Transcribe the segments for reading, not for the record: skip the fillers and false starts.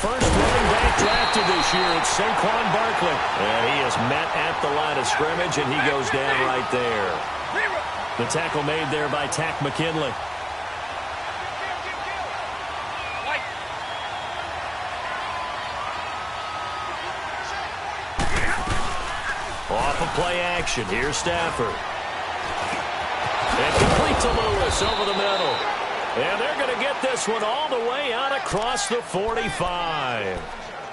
first running back drafted this year. It's Saquon Barkley. And he is met at the line of scrimmage, and he goes down right there. The tackle made there by Tack McKinley. Off of play action. Here's Stafford. And complete to Lewis over the middle. And they're going to get this one all the way out across the 45.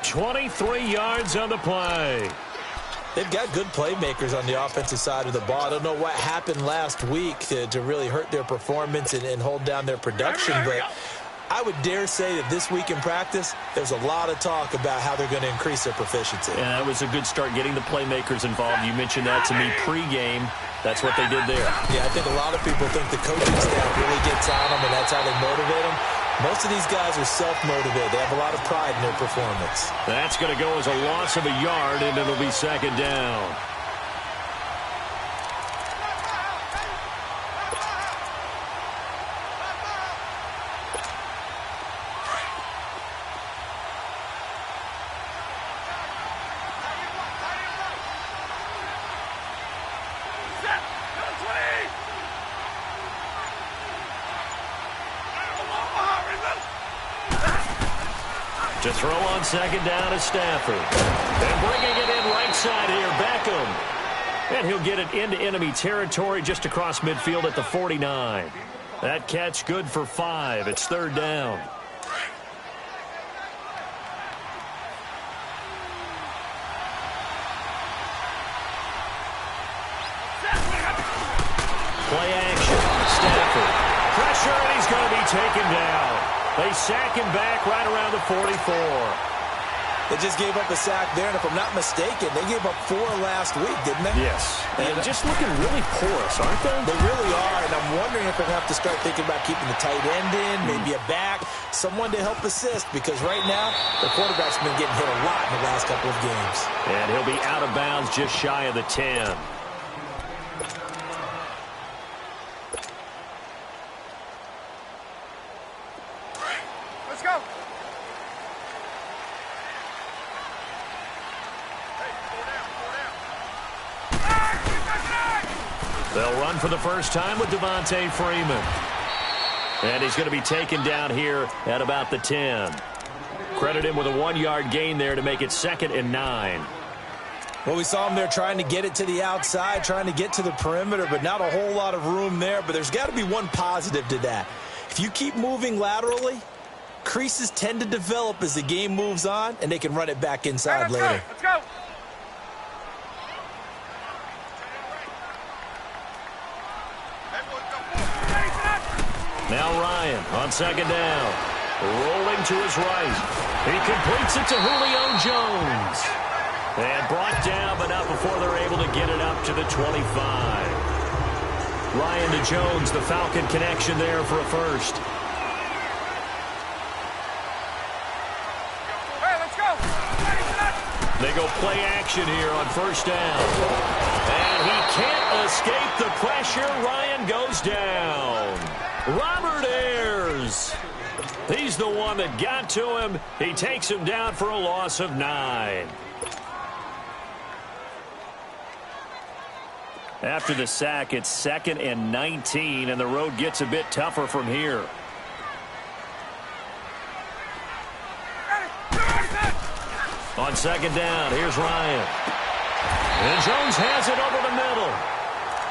23 yards on the play. They've got good playmakers on the offensive side of the ball. I don't know what happened last week to really hurt their performance and hold down their production, but I would dare say that this week in practice, there's a lot of talk about how they're going to increase their proficiency. And that was a good start getting the playmakers involved. You mentioned that to me pregame. That's what they did there. Yeah, I think a lot of people think the coaching staff really gets on them, and that's how they motivate them. Most of these guys are self-motivated. They have a lot of pride in their performance. That's going to go as a loss of a yard, and it'll be second down. To throw on second down is Stafford. And bringing it in right side here, Beckham. And he'll get it into enemy territory just across midfield at the 49. That catch good for 5. It's third down. Play action. Stafford. Pressure, and he's going to be taken down. They sack him back right around the 44. They just gave up a sack there, and if I'm not mistaken, they gave up 4 last week, didn't they? Yes. And just looking really porous, aren't they? They really are, and I'm wondering if they'll have to start thinking about keeping the tight end in, maybe a back, someone to help assist, because right now, the quarterback's been getting hit a lot in the last couple of games. And he'll be out of bounds just shy of the 10. They'll run for the first time with Devontae Freeman. And he's going to be taken down here at about the 10. Credit him with a 1-yard gain there to make it 2nd and 9. Well, we saw him there trying to get it to the outside, trying to get to the perimeter, but not a whole lot of room there. But there's got to be one positive to that. If you keep moving laterally, creases tend to develop as the game moves on, and they can run it back inside later. Let's go. Now Ryan on second down. Rolling to his right. He completes it to Julio Jones. And brought down, but not before they're able to get it up to the 25. Ryan to Jones, the Falcon connection there for a first. Hey, let's go. They go play action here on first down. And he can't escape the pressure. Ryan goes down. Robert Ayers. He's the one that got to him. He takes him down for a loss of 9. After the sack, it's 2nd and 19, and the road gets a bit tougher from here. On second down, here's Ryan. And Jones has it over the middle.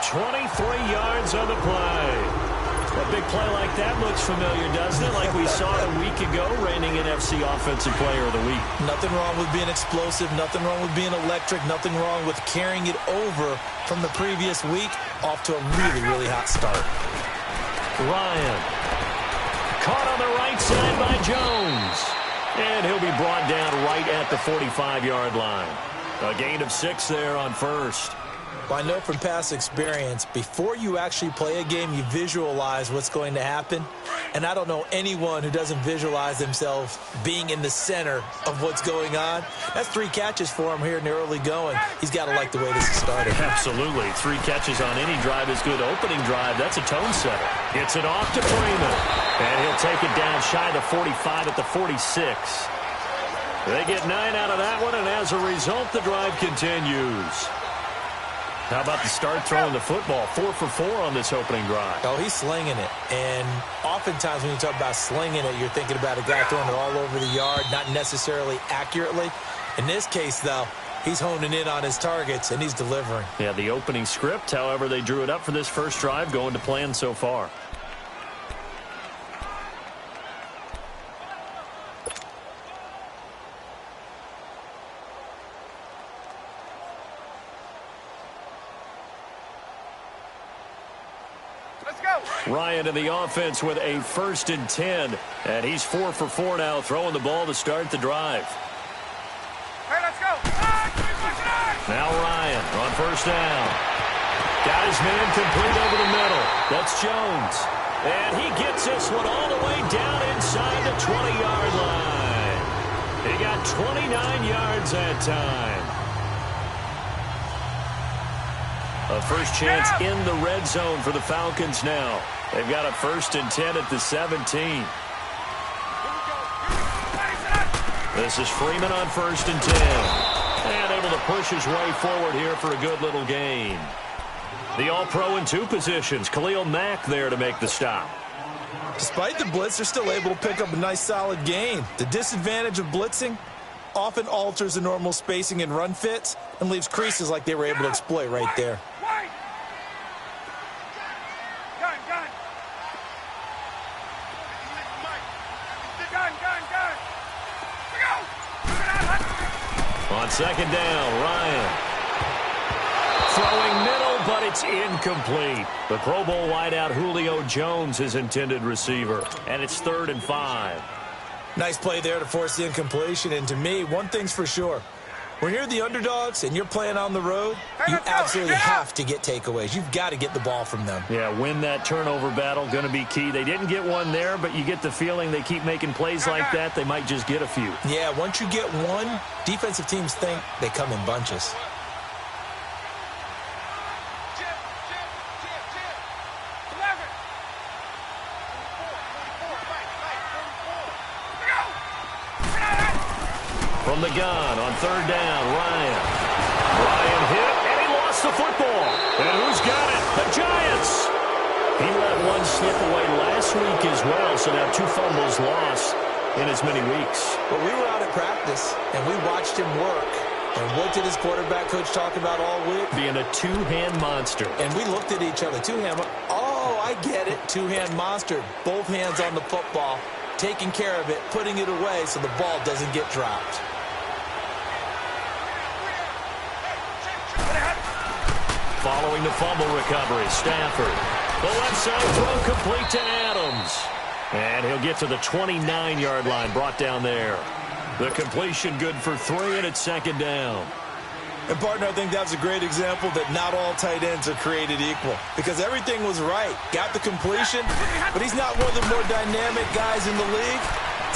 23 yards on the play. A big play like that looks familiar, doesn't it? Like we saw it a week ago, reigning NFC Offensive Player of the Week. Nothing wrong with being explosive. Nothing wrong with being electric. Nothing wrong with carrying it over from the previous week off to a really, really hot start. Ryan. Caught on the right side by Jones. And he'll be brought down right at the 45-yard line. A gain of 6 there on first. Well, I know from past experience, before you actually play a game, you visualize what's going to happen. And I don't know anyone who doesn't visualize themselves being in the center of what's going on. That's 3 catches for him here in the early going. He's got to like the way this has started. Absolutely. 3 catches on any drive is good. Opening drive, that's a tone setter. Gets it off to Freeman. And he'll take it down shy of the 45 at the 46. They get 9 out of that one, and as a result, the drive continues. How about the start throwing the football? 4 for 4 on this opening drive. Oh, he's slinging it. And oftentimes when you talk about slinging it, you're thinking about a guy throwing it all over the yard, not necessarily accurately. In this case, though, he's honing in on his targets, and he's delivering. Yeah, the opening script, however, they drew it up for this first drive, going to plan so far. Ryan in the offense with a 1st and 10. And he's 4 for 4 now, throwing the ball to start the drive. Hey, let's go. Now Ryan on 1st down. Got his man complete over the middle. That's Jones. And he gets this one all the way down inside the 20-yard line. He got 29 yards that time. A first chance in the red zone for the Falcons now. They've got a 1st and 10 at the 17. This is Freeman on 1st and 10. And able to push his way forward here for a good little gain. The All-Pro in 2 positions. Khalil Mack there to make the stop. Despite the blitz, they're still able to pick up a nice solid gain. The disadvantage of blitzing often alters the normal spacing and run fits and leaves creases like they were able to exploit right there. On 2nd down, Ryan. Throwing middle, but it's incomplete. The Pro Bowl wideout Julio Jones, his intended receiver. And it's 3rd and 5. Nice play there to force the incompletion. And to me, one thing's for sure. When you're the underdogs and you're playing on the road, you absolutely have to get takeaways. You've got to get the ball from them. Yeah, win that turnover battle, going to be key. They didn't get one there, but you get the feeling they keep making plays like that, they might just get a few. Yeah, once you get one, defensive teams think they come in bunches. From the gun on 3rd down, Ryan. Ryan hit, and he lost the football. And who's got it? The Giants. He let one slip away last week as well, so now 2 fumbles lost in as many weeks. But we were out at practice, and we watched him work. And what did his quarterback coach talk about all week? Being a 2-hand monster. And we looked at each other. 2-hand. Oh, I get it. 2-hand monster. Both hands on the football, taking care of it, putting it away so the ball doesn't get dropped. Following the fumble recovery, Stafford. The left side throw complete to Adams. And he'll get to the 29-yard line, brought down there. The completion good for 3, and it's 2nd down. And, partner, I think that was a great example that not all tight ends are created equal. Because everything was right. Got the completion, but he's not one of the more dynamic guys in the league.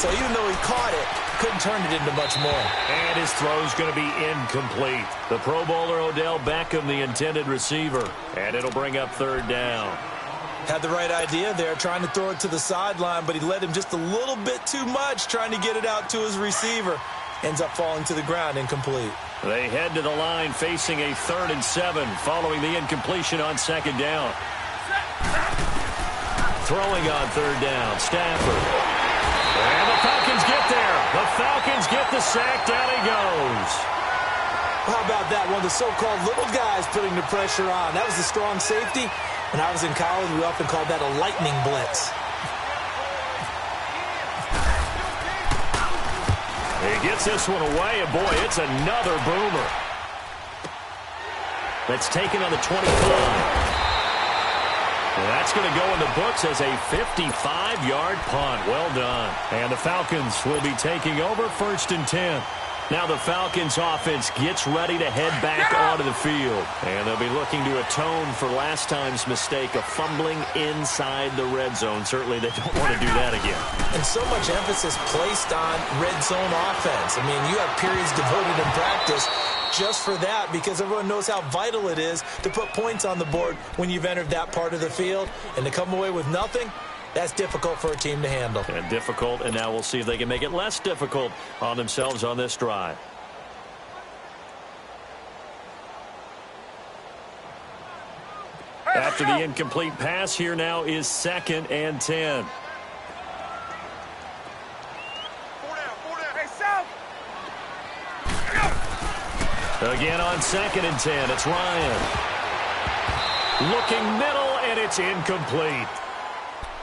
So even though he caught it, couldn't turn it into much more. And his throw's going to be incomplete. The Pro Bowler Odell Beckham, the intended receiver. And it'll bring up 3rd down. Had the right idea there, trying to throw it to the sideline, but he led him just a little bit too much, trying to get it out to his receiver. Ends up falling to the ground, incomplete. They head to the line facing a 3rd and 7 following the incompletion on 2nd down. Throwing on 3rd down, Stafford. And the Falcons get there. The Falcons get the sack. Down he goes. How about that? One of the so-called little guys putting the pressure on. That was the strong safety. When I was in college, we often called that a lightning blitz. He gets this one away, and boy, it's another boomer. That's taken on the 25. That's going to go in the books as a 55-yard punt. Well done. And the Falcons will be taking over 1st and 10. Now the Falcons offense gets ready to head back onto the field. And they'll be looking to atone for last time's mistake of fumbling inside the red zone. Certainly they don't want to do that again. And so much emphasis placed on red zone offense. I mean, you have periods devoted in practice just for that, because everyone knows how vital it is to put points on the board when you've entered that part of the field. And to come away with nothing, That's difficult for a team to handle. And difficult, and now we'll see if they can make it less difficult on themselves on this drive. After the incomplete pass, here now is 2nd and 10. Again on 2nd and 10, it's Ryan. Looking middle, and it's incomplete.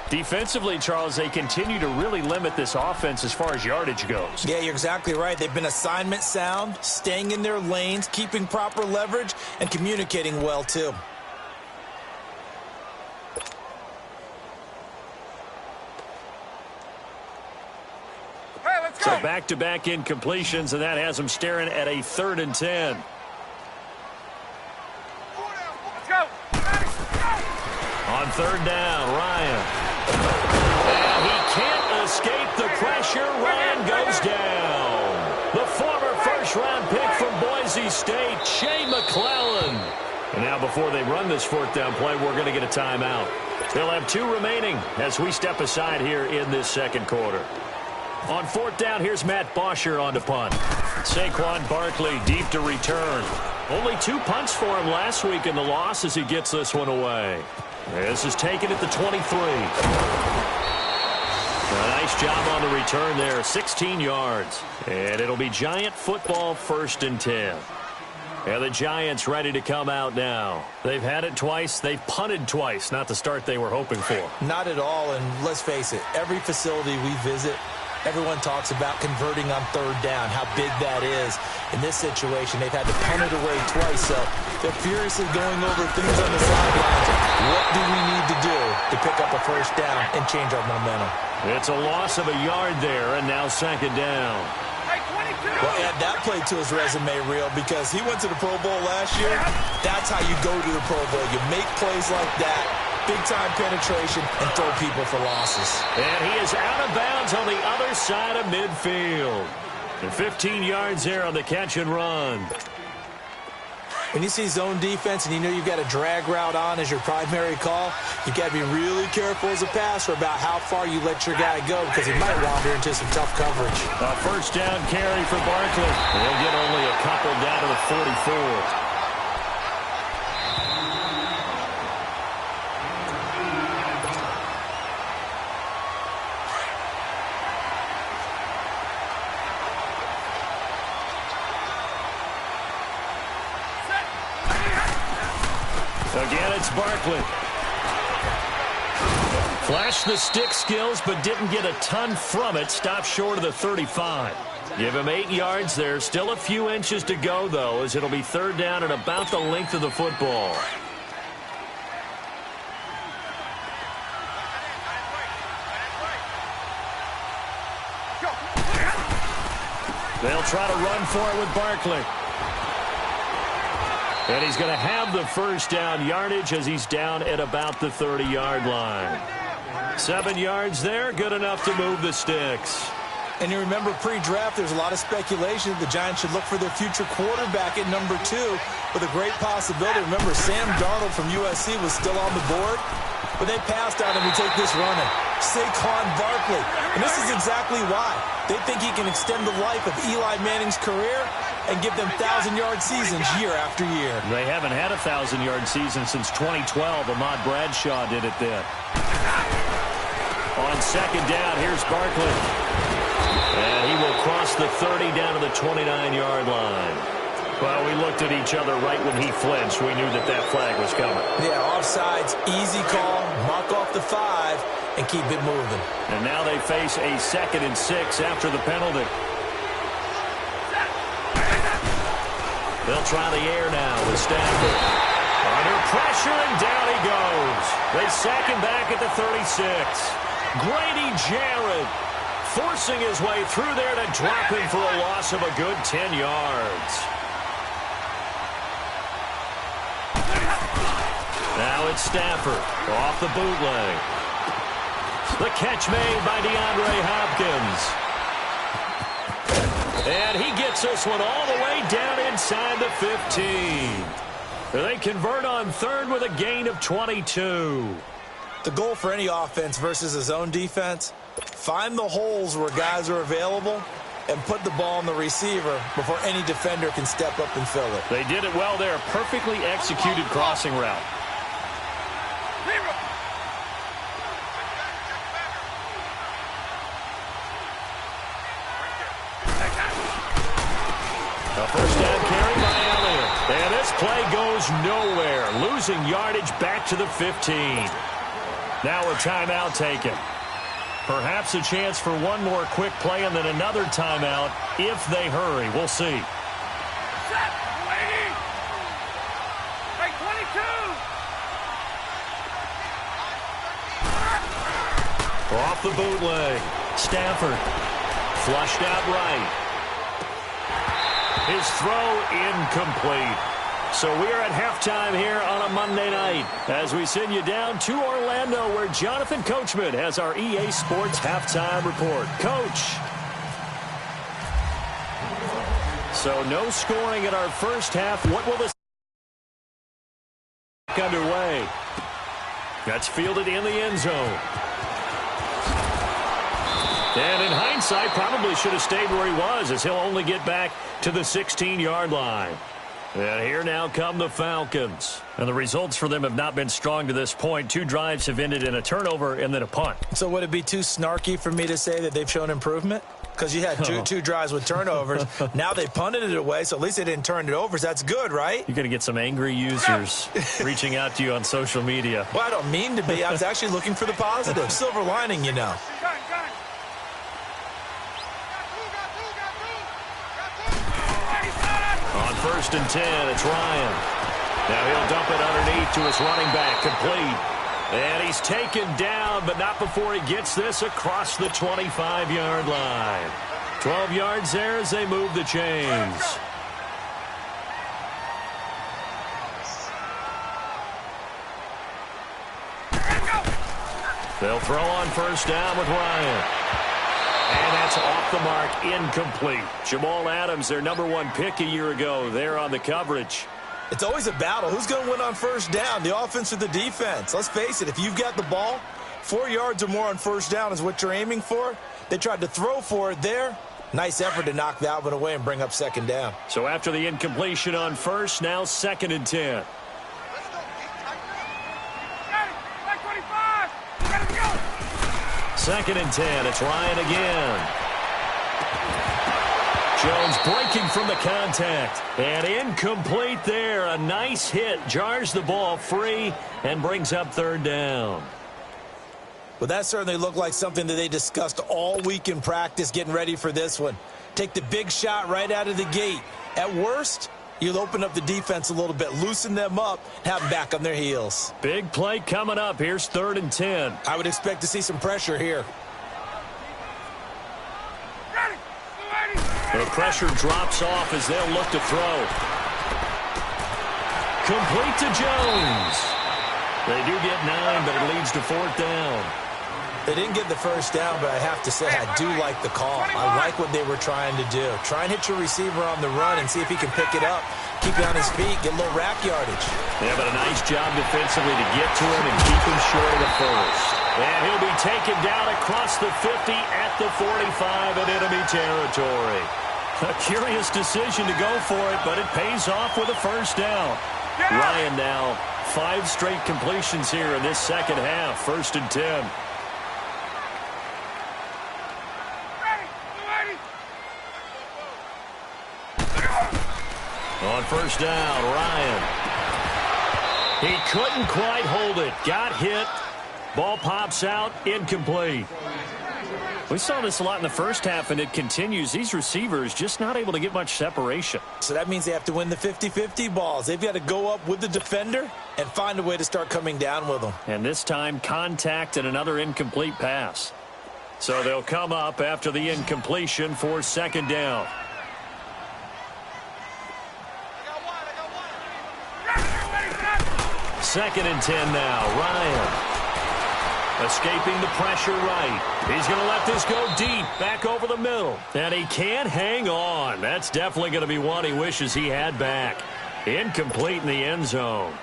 Defensively, Charles, they continue to really limit this offense as far as yardage goes. Yeah, you're exactly right. They've been assignment sound, staying in their lanes, keeping proper leverage, and communicating well, too. So back-to-back incompletions, and that has them staring at a 3rd and 10. Let's go. On 3rd down, Ryan. And he can't escape the pressure. Ryan goes down. The former first-round pick from Boise State, Shea McClellan. And now before they run this 4th down play, we're going to get a timeout. They'll have 2 remaining as we step aside here in this 2nd quarter. On 4th down, here's Matt Bosher on to punt. Saquon Barkley deep to return. Only 2 punts for him last week in the loss as he gets this one away. This is taken at the 23. A nice job on the return there, 16 yards. And it'll be Giant football 1st and 10. And the Giants ready to come out now. They've had it twice. They've punted twice. Not the start they were hoping for. Not at all, and let's face it, every facility we visit, everyone talks about converting on 3rd down, how big that is. In this situation, they've had to punt it away twice, so they're furiously going over things on the sidelines. What do we need to do to pick up a 1st down and change our momentum? It's a loss of a yard there, and now 2nd down. Well, add that play to his resume reel because he went to the Pro Bowl last year. That's how you go to the Pro Bowl. You make plays like that, big-time penetration, and throw people for losses. And he is out of bounds on the other side of midfield. And 15 yards there on the catch and run. When you see zone defense and you know you've got a drag route on as your primary call, you've got to be really careful as a passer about how far you let your guy go because he might wander into some tough coverage. A 1st down carry for Barkley. He'll get only a couple down to the 44. Again, it's Barkley. Flashed the stick skills, but didn't get a ton from it. Stopped short of the 35. Give him 8 yards there. Still a few inches to go, though, as it'll be 3rd down and about the length of the football. They'll try to run for it with Barkley. And he's going to have the 1st down yardage as he's down at about the 30-yard line. 7 yards there, good enough to move the sticks. And you remember pre-draft, there's a lot of speculation the Giants should look for their future quarterback at number 2 with a great possibility. Remember, Sam Darnold from USC was still on the board, but they passed on him to take this running. Saquon Barkley. And this is exactly why. They think he can extend the life of Eli Manning's career and give them 1,000-yard seasons year after year. They haven't had a 1,000-yard season since 2012. Ahmad Bradshaw did it then. On 2nd down, here's Barkley. And he will cross the 30 down to the 29-yard line. Well, we looked at each other right when he flinched. We knew that that flag was coming. Yeah, offsides, easy call, mark off the 5, and keep it moving. And now they face a 2nd and 6 after the penalty. They'll try the air now with Stafford. Under pressure, and down he goes. They sack him back at the 36. Grady Jarrett forcing his way through there to drop him for a loss of a good 10 yards. Now it's Stafford off the bootleg. The catch made by DeAndre Hopkins. And he gets this one all the way down inside the 15. They convert on 3rd with a gain of 22. The goal for any offense versus a zone defense, find the holes where guys are available and put the ball on the receiver before any defender can step up and fill it. They did it well there. Perfectly executed crossing route. A first down carry by Elliott. And this play goes nowhere. Losing yardage back to the 15. Now a timeout taken. Perhaps a chance for one more quick play and then another timeout if they hurry. We'll see. Set, lady. Right, 22. Off the bootleg. Stafford. Flushed out right. His throw incomplete. So we are at halftime here on a Monday night as we send you down to Orlando where Jonathan Coachman has our EA Sports halftime report. Coach. So no scoring in our first half. What will this underway? That's fielded in the end zone. And in hindsight, probably should have stayed where he was as he'll only get back to the 16-yard line. And here now come the Falcons. And the results for them have not been strong to this point. 2 drives have ended in a turnover and then a punt. So would it be too snarky for me to say that they've shown improvement? Because you had two drives with turnovers. Now they punted it away, so at least they didn't turn it over. So that's good, right? You're going to get some angry users reaching out to you on social media. Well, I don't mean to be. I was actually looking for the positive. Silver lining, you know. On 1st and 10, it's Ryan. Now he'll dump it underneath to his running back, complete. And he's taken down, but not before he gets this across the 25-yard line. 12 yards there as they move the chains. They'll throw on 1st down with Ryan. And that's off the mark, incomplete. Jamal Adams, their #1 pick a year ago, there on the coverage. It's always a battle. Who's going to win on 1st down, the offense or the defense? Let's face it, if you've got the ball, 4 yards or more on 1st down is what you're aiming for. They tried to throw for it there. Nice effort to knock that one away and bring up 2nd down. So after the incompletion on 1st, now 2nd and 10. 2nd and 10, it's Ryan again. Jones breaking from the contact. And incomplete there. A nice hit. Jars the ball free and brings up 3rd down. Well, that certainly looked like something that they discussed all week in practice getting ready for this one. Take the big shot right out of the gate. At worst, you'll open up the defense a little bit, loosen them up, have them back on their heels. Big play coming up. Here's 3rd and 10. I would expect to see some pressure here. The pressure drops off as they'll look to throw. Complete to Jones. They do get 9, but it leads to 4th down. They didn't get the 1st down, but I have to say I do like the call. I like what they were trying to do. Try and hit your receiver on the run and see if he can pick it up. Keep it on his feet, get a little rack yardage. Yeah, but a nice job defensively to get to him and keep him short of the 1st. And he'll be taken down across the 50 at the 45 in enemy territory. A curious decision to go for it, but it pays off with a 1st down. Ryan now 5 straight completions here in this 2nd half. 1st and 10. On 1st down, Ryan. He couldn't quite hold it. Got hit. Ball pops out. Incomplete. We saw this a lot in the 1st half, and it continues. These receivers just not able to get much separation. So that means they have to win the 50-50 balls. They've got to go up with the defender and find a way to start coming down with them. And this time, contact and another incomplete pass. So they'll come up after the incompletion for 2nd down. Second and 10 now. Ryan escaping the pressure right. He's going to let this go deep, back over the middle. And he can't hang on. That's definitely going to be one he wishes he had back. Incomplete in the end zone.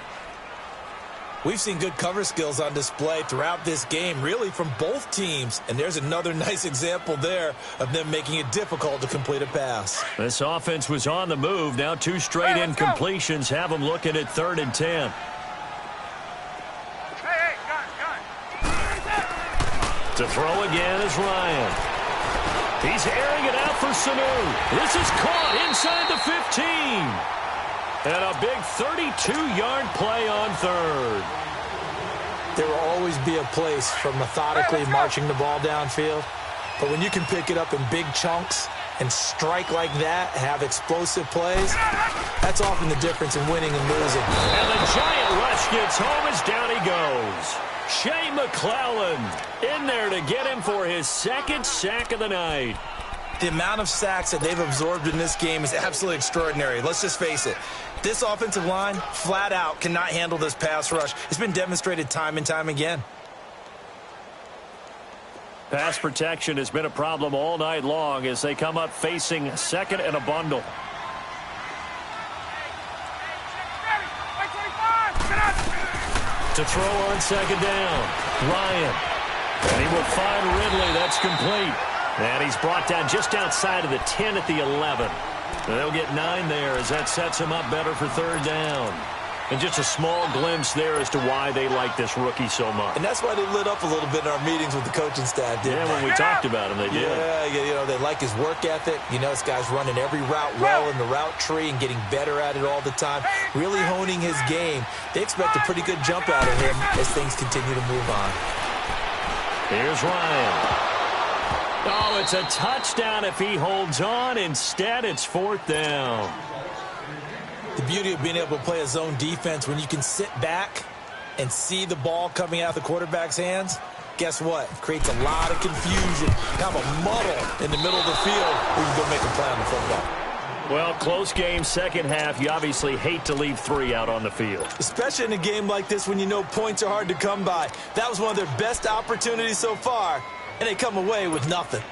We've seen good cover skills on display throughout this game, really from both teams. And there's another nice example there of them making it difficult to complete a pass. This offense was on the move. Now 2 straight incompletions have them looking at 3rd and 10. To throw again is Ryan. He's airing it out for Sanu. This is caught inside the 15. And a big 32-yard play on 3rd. There will always be a place for methodically marching the ball downfield. But when you can pick it up in big chunks and strike like that, have explosive plays, that's often the difference in winning and losing. And the giant rush gets home as down he goes. Shea McClellan in there to get him for his 2nd sack of the night. The amount of sacks that they've absorbed in this game is absolutely extraordinary. Let's just face it. This offensive line, flat out, cannot handle this pass rush. It's been demonstrated time and time again. Pass protection has been a problem all night long as they come up facing 2nd and a bundle. To throw on 2nd down, Ryan. And he will find Ridley. That's complete. And he's brought down just outside of the 10 at the 11. They'll get 9 there as that sets him up better for 3rd down. And just a small glimpse there as to why they like this rookie so much. And that's why they lit up a little bit in our meetings with the coaching staff, didn't they? When we talked about him, they did. Yeah, they like his work ethic. This guy's running every route well in the route tree and getting better at it all the time, really honing his game. They expect a pretty good jump out of him as things continue to move on. Here's Ryan. Oh, it's a touchdown if he holds on. Instead, it's 4th down. The beauty of being able to play a zone defense when you can sit back and see the ball coming out of the quarterback's hands, guess what? It creates a lot of confusion, kind of a muddle in the middle of the field where you can go make a play on the football. Well, close game, 2nd half. You obviously hate to leave 3 out on the field. Especially in a game like this when you know points are hard to come by. That was one of their best opportunities so far, and they come away with nothing.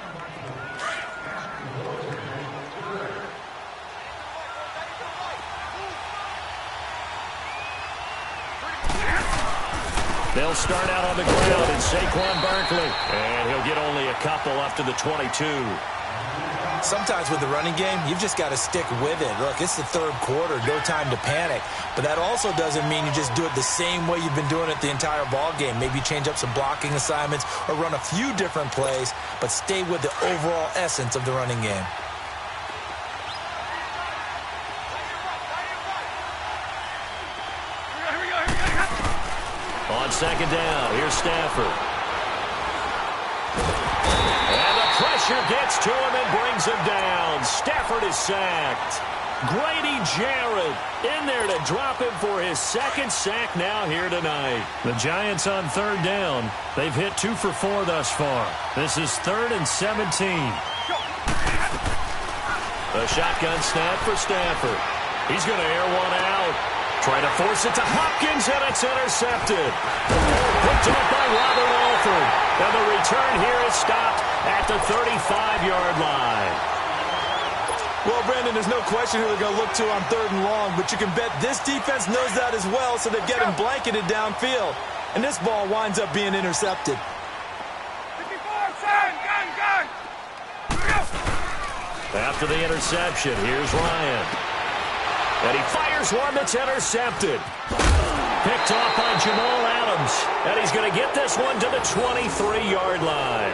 They'll start out on the ground in Saquon Barkley. And he'll get only a couple up to the 22. Sometimes with the running game, you've just got to stick with it. Look, it's the 3rd quarter, no time to panic. But that also doesn't mean you just do it the same way you've been doing it the entire ball game. Maybe change up some blocking assignments or run a few different plays, but stay with the overall essence of the running game. On 2nd down, here's Stafford. And the pressure gets to him and brings him down. Stafford is sacked. Grady Jarrett in there to drop him for his 2nd sack now here tonight. The Giants on 3rd down. They've hit 2 for 4 thus far. This is 3rd and 17. A shotgun snap for Stafford. He's going to air one out. Trying to force it to Hopkins, and it's intercepted. Picked up by Robert Alford. And the return here is stopped at the 35-yard line. Well, Brandon, there's no question who they're going to look to on 3rd and long, but you can bet this defense knows that as well, so they're getting blanketed downfield. And this ball winds up being intercepted. 54, gun. After the interception, here's Ryan. And he fires one that's intercepted. Picked off by Jamal Adams. And he's going to get this one to the 23-yard line.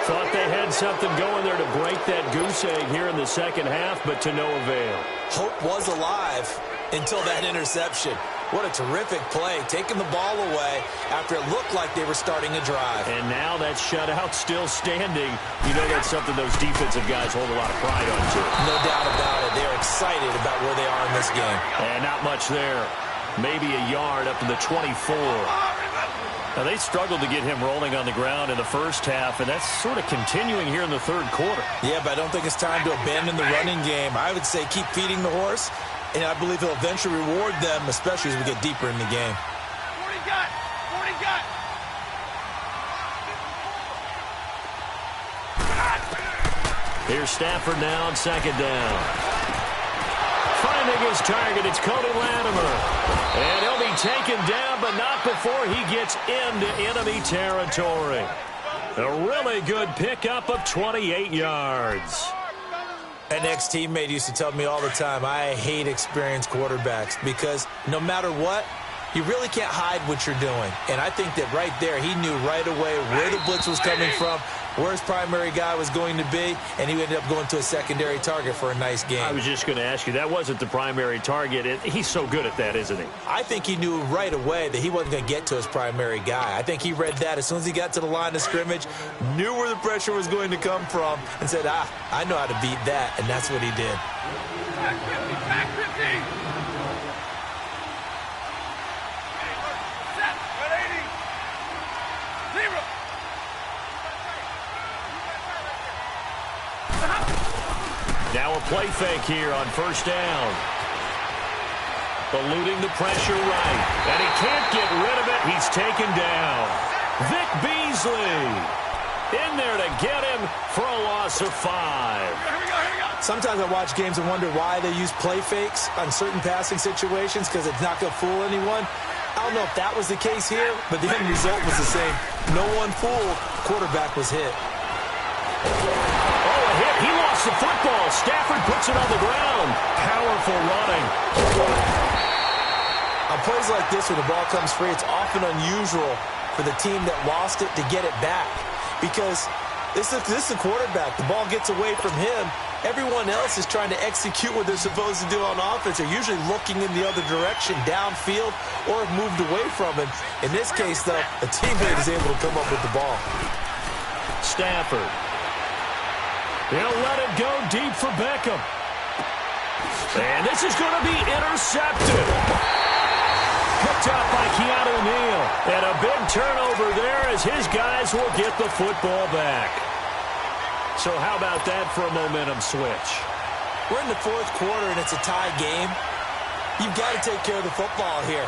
Thought they had something going there to break that goose egg here in the 2nd half, but to no avail. Hope was alive until that interception. What a terrific play, taking the ball away after it looked like they were starting a drive. And now that shutout still standing. You know that's something those defensive guys hold a lot of pride on, too. No doubt about it. They're excited about where they are in this game. And not much there. Maybe a yard up to the 24. Now, they struggled to get him rolling on the ground in the 1st half, and that's sort of continuing here in the 3rd quarter. Yeah, but I don't think it's time to abandon the running game. I would say keep feeding the horse, and I believe he'll eventually reward them, especially as we get deeper in the game. 40 got. Here's Stafford now on 2nd down. Finds Finding his target, it's Cody Latimer. And he'll be taken down, but not before he gets into enemy territory. A really good pickup of 28 yards. An ex-teammate used to tell me all the time, I hate experienced quarterbacks because no matter what, you really can't hide what you're doing. And I think that right there, he knew right away where the blitz was coming from, where his primary guy was going to be, and he ended up going to a secondary target for a nice game. I was just going to ask you, that wasn't the primary target. He's so good at that, isn't he? I think he knew right away that he wasn't going to get to his primary guy. I think he read that as soon as he got to the line of scrimmage, knew where the pressure was going to come from, and said, I know how to beat that, and that's what he did. Back 50, back 50. Set, 180. Zero. Now a play fake here on first down. Eluding the pressure right. And he can't get rid of it. He's taken down. Vic Beasley in there to get him for a loss of 5. Here we go. Sometimes I watch games and wonder why they use play fakes on certain passing situations because it's not going to fool anyone. I don't know if that was the case here, but the end result was the same. No one fooled. Quarterback was hit. Oh, a hit. He lost the football. Stafford puts it on the ground. Powerful running. On plays like this where the ball comes free, it's often unusual for the team that lost it to get it back because this is the quarterback. The ball gets away from him. Everyone else is trying to execute what they're supposed to do on offense. They're usually looking in the other direction, downfield, or have moved away from him. In this case, though, a teammate is able to come up with the ball. Stafford. He'll let it go deep for Beckham. And this is going to be intercepted. Picked up by Keanu Neal. And a big turnover there as his guys will get the football back. So how about that for a momentum switch? We're in the fourth quarter, and it's a tie game. You've got to take care of the football here.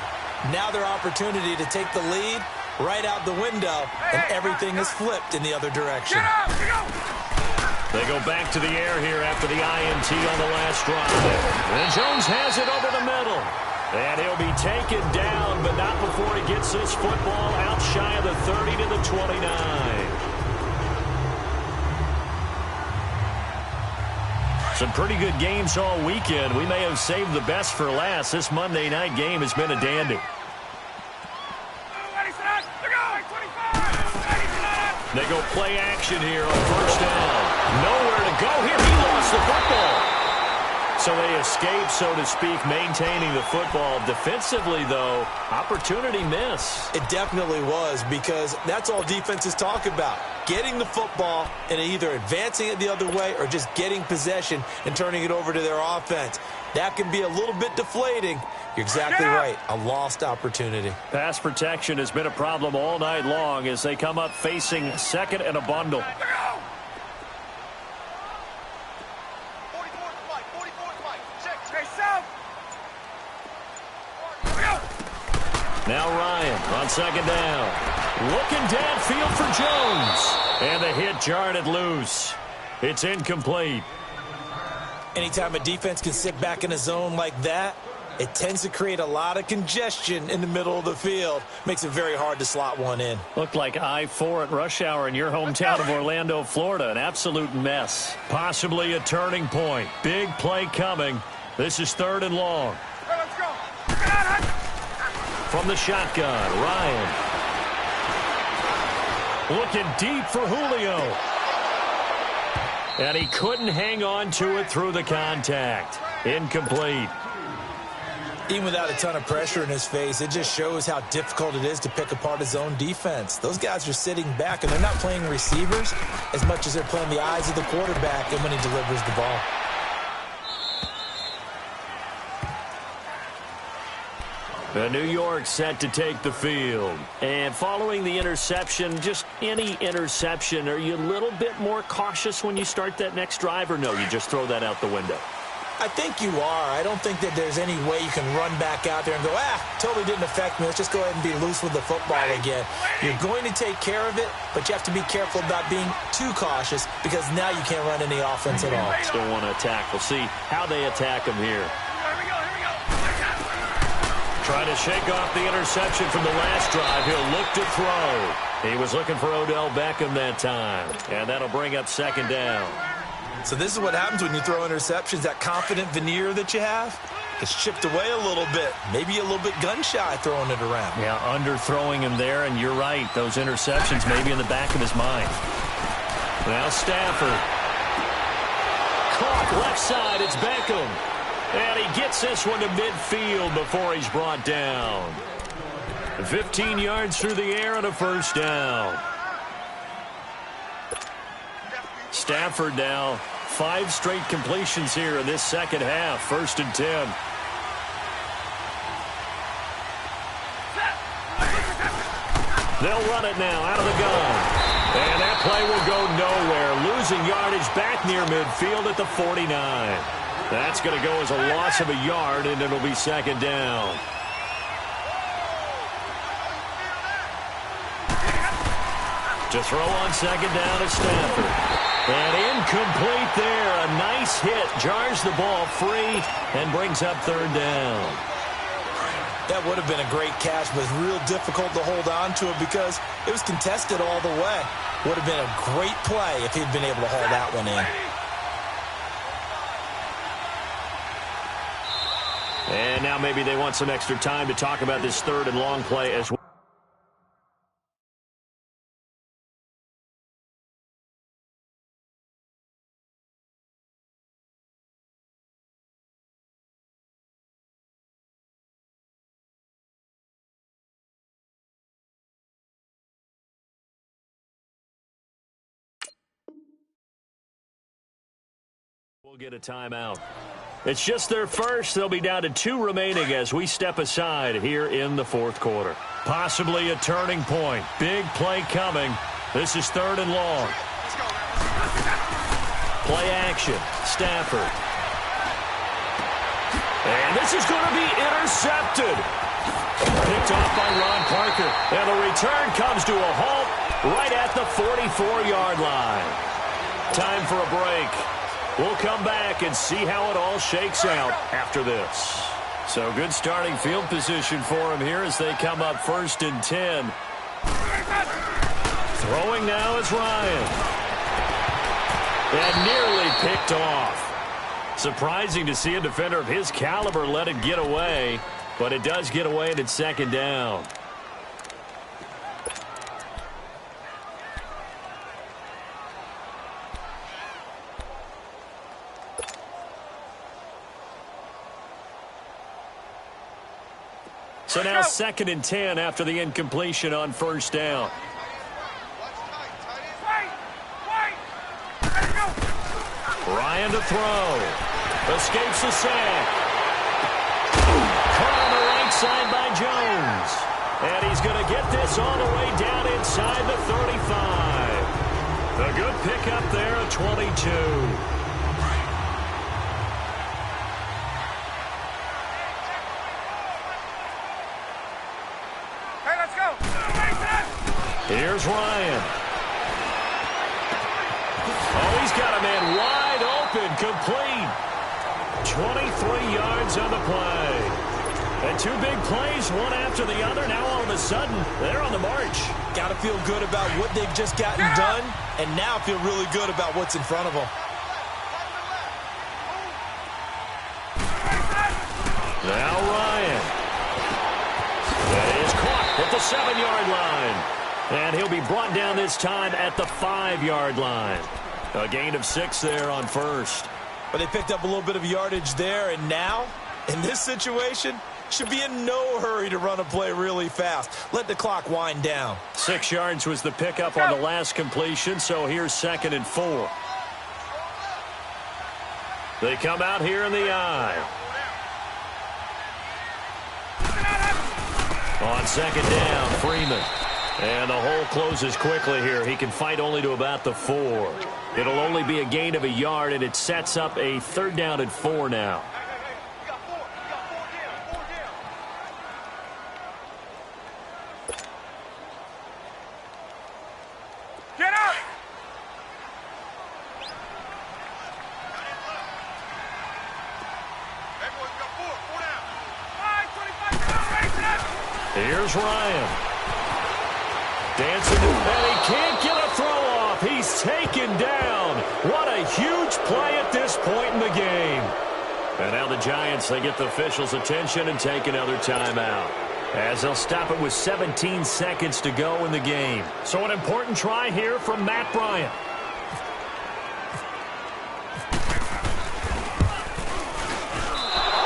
Now their opportunity to take the lead right out the window, and everything is flipped in the other direction. They go back to the air here after the INT on the last drive. And Jones has it over the middle. And he'll be taken down, but not before he gets this football out shy of the 30 to the 29. Some pretty good games all weekend. We may have saved the best for last. This Monday night game has been a dandy. They go play action here on first down. Nowhere to go here. He lost the football. So they escape, so to speak, maintaining the football. Defensively, though, opportunity miss. It definitely was because that's all defenses talk about. Getting the football and either advancing it the other way or just getting possession and turning it over to their offense. That can be a little bit deflating. You're exactly right. A lost opportunity. Pass protection has been a problem all night long as they come up facing second and a bundle. Now Ryan on second down. Looking downfield for Jones. And the hit jarred it loose. It's incomplete. Anytime a defense can sit back in a zone like that, it tends to create a lot of congestion in the middle of the field. Makes it very hard to slot one in. Looked like I-4 at rush hour in your hometown of Orlando, Florida. An absolute mess. Possibly a turning point. Big play coming. This is third and long. Let's go. From the shotgun, Ryan. Looking deep for Julio. And he couldn't hang on to it through the contact. Incomplete. Even without a ton of pressure in his face, it just shows how difficult it is to pick apart his own defense. Those guys are sitting back, and they're not playing receivers as much as they're playing the eyes of the quarterback and when he delivers the ball. New York set to take the field. And following the interception, just any interception, are you a little bit more cautious when you start that next drive, or no, you just throw that out the window? I think you are. I don't think that there's any way you can run back out there and go, totally didn't affect me. Let's just go ahead and be loose with the football again. You're going to take care of it, but you have to be careful about being too cautious because now you can't run any offense at all. Still want to attack. We'll see how they attack them here. Here we go. Trying to shake off the interception from the last drive. He'll look to throw. He was looking for Odell Beckham that time. And that'll bring up second down. So this is what happens when you throw interceptions. That confident veneer that you have gets chipped away a little bit. Maybe a little bit gun-shy throwing it around. Yeah, underthrowing him there, and you're right. Those interceptions may be in the back of his mind. Now Stafford. Caught left side. It's Beckham. And he gets this one to midfield before he's brought down. 15 yards through the air and a first down. Stafford now 5 straight completions here in this second half. 1st and 10. They'll run it now out of the gun. And that play will go nowhere. Losing yardage back near midfield at the 49. That's going to go as a loss of a yard, and it'll be second down. To throw on second down is Stafford. And incomplete there. A nice hit. Jars the ball free and brings up third down. That would have been a great catch, but it's real difficult to hold on to it because it was contested all the way. Would have been a great play if he'd been able to haul that one in. And now maybe they want some extra time to talk about this third and long play as well. We'll get a timeout. It's just their first. They'll be down to 2 remaining as we step aside here in the fourth quarter. Possibly a turning point. Big play coming. This is 3rd and long. Play action. Stafford. And this is going to be intercepted. Picked off by Ron Parker. And the return comes to a halt right at the 44-yard line. Time for a break. We'll come back and see how it all shakes out after this. So good starting field position for him here as they come up 1st and 10. Throwing now is Ryan. And nearly picked off. Surprising to see a defender of his caliber let it get away, but it does get away and it's second down. So now 2nd and 10 after the incompletion on 1st down. Ryan to throw. Escapes the sack. Caught on the right side by Jones. And he's going to get this all the way down inside the 35. A good pickup there at 22. Here's Ryan. Oh, he's got a man wide open, complete. 23 yards on the play. And 2 big plays, one after the other. Now all of a sudden, they're on the march. Got to feel good about what they've just gotten done, and now feel really good about what's in front of them. Now Ryan. That is caught at the 7-yard line. And he'll be brought down this time at the 5-yard line. A gain of 6 there on 1st. But they picked up a little bit of yardage there, and now, in this situation, should be in no hurry to run a play really fast. Let the clock wind down. 6 yards was the pickup on the last completion, so here's 2nd and 4. They come out here in the eye. On 2nd down, Freeman. And the hole closes quickly here. He can fight only to about the 4. It'll only be a gain of a yard, and it sets up a 3rd down and 4 now. Get up! Everyone's got 4 down. 5, 25, Here's Ryan. Dancing, and he can't get a throw off. He's taken down. What a huge play at this point in the game. And now the Giants, they get the officials' attention and take another timeout, as they'll stop it with 17 seconds to go in the game. So an important try here from Matt Bryant.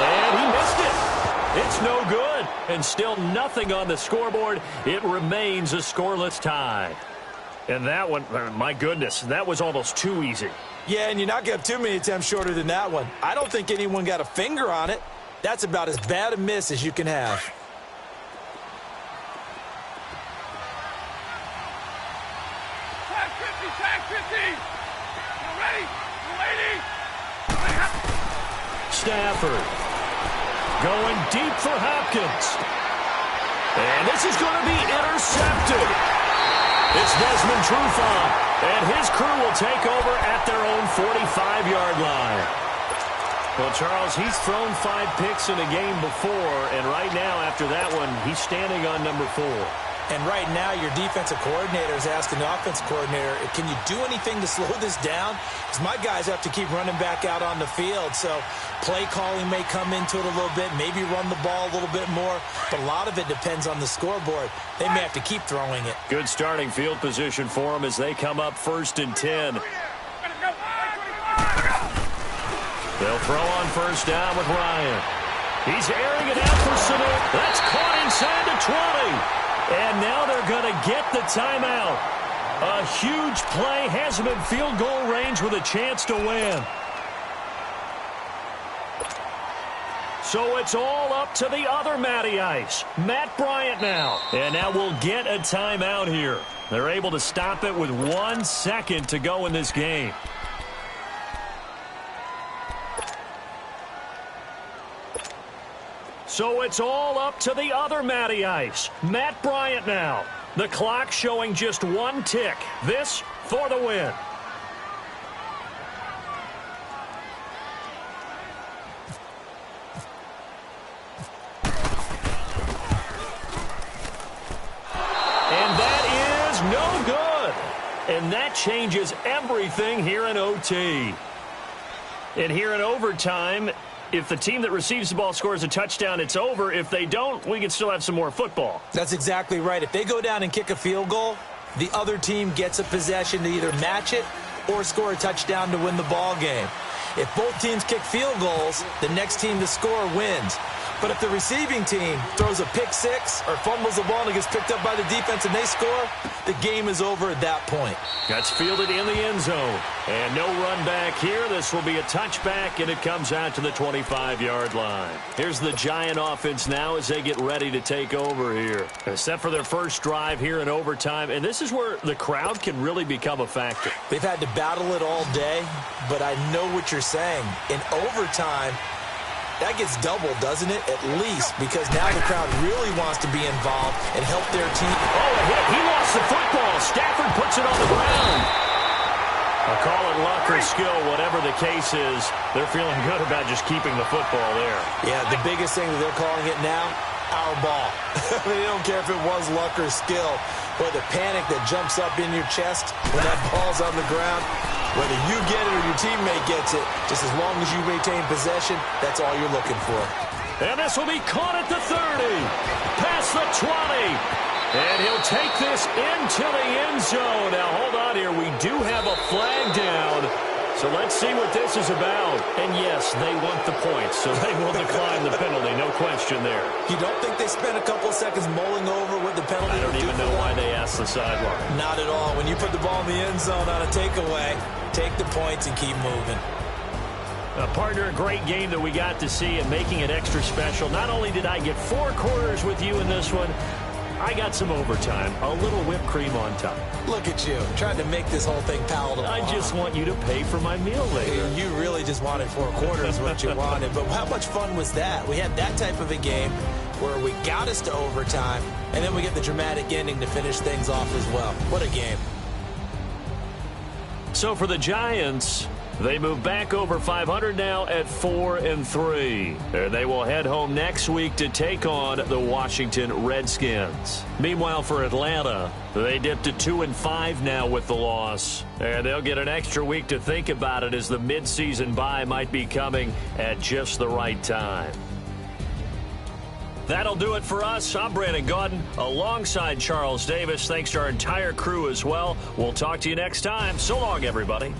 And he missed it. It's no good. And still nothing on the scoreboard. It remains a scoreless tie. And that one, my goodness, that was almost too easy. Yeah, and you're not going to have too many attempts shorter than that one. I don't think anyone got a finger on it. That's about as bad a miss as you can have. Tag 50, tag 50. You ready? You waiting? Stafford going deep for Hopkins. And this is going to be intercepted. It's Desmond Trufant, and his crew will take over at their own 45-yard line. Well, Charles, he's thrown 5 picks in a game before, and right now, after that one, he's standing on number 4. And right now, your defensive coordinator is asking the offensive coordinator, can you do anything to slow this down? Because my guys have to keep running back out on the field. So play calling may come into it a little bit, maybe run the ball a little bit more. But a lot of it depends on the scoreboard. They may have to keep throwing it. Good starting field position for them as they come up 1st and 10. They'll throw on 1st down with Ryan. He's airing it out for Sanu. That's caught inside the 20. And now they're going to get the timeout. A huge play has them in field goal range with a chance to win. So it's all up to the other Matty Ice, Matt Bryant now. And now we'll get a timeout here. They're able to stop it with 1 second to go in this game. So it's all up to the other Matty Ice, Matt Bryant now. The clock showing just 1 tick. This for the win. And that is no good. And that changes everything here in OT. And here in overtime, if the team that receives the ball scores a touchdown, it's over. If they don't, we can still have some more football. That's exactly right. If they go down and kick a field goal, the other team gets a possession to either match it or score a touchdown to win the ball game. If both teams kick field goals, the next team to score wins. But if the receiving team throws a pick six or fumbles the ball and it gets picked up by the defense and they score, the game is over at that point. That's fielded in the end zone. And no run back here. This will be a touchback, and it comes out to the 25-yard line. Here's the Giant offense now as they get ready to take over here. Set for their first drive here in overtime, and this is where the crowd can really become a factor. They've had to battle it all day, but I know what you're saying. In overtime, that gets doubled, doesn't it? At least, because now the crowd really wants to be involved and help their team. Oh, a hit. He lost the football. Stafford puts it on the ground. I'll call it luck or skill, whatever the case is. They're feeling good about just keeping the football there. Yeah, the biggest thing that they're calling it now, our ball. They don't care if it was luck or skill. But the panic that jumps up in your chest when that ball's on the ground, whether you get it or your teammate gets it, just as long as you retain possession, that's all you're looking for. And this will be caught at the 30. Past the 20. And he'll take this into the end zone. Now, hold on here. We do have a flag down. So let's see what this is about. And, yes, they want the points, so they will decline the penalty. No question there. You don't think they spent a couple of seconds mulling over what the penalty I don't even know why they asked the sideline. Not at all. When you put the ball in the end zone on a takeaway, take the points and keep moving. Partner, a great game that we got to see and making it extra special. Not only did I get 4 quarters with you in this one, I got some overtime, a little whipped cream on top. Look at you, trying to make this whole thing palatable. I just want you to pay for my meal later. You really just wanted 4 quarters what you wanted. But how much fun was that? We had that type of a game where we got us to overtime, and then we get the dramatic ending to finish things off as well. What a game. So for the Giants, They move back over 500 now at 4-3. And they will head home next week to take on the Washington Redskins. Meanwhile, for Atlanta, they dipped to 2-5 now with the loss. And they'll get an extra week to think about it as the midseason bye might be coming at just the right time. That'll do it for us. I'm Brandon Gaudin alongside Charles Davis. Thanks to our entire crew as well. We'll talk to you next time. So long, everybody.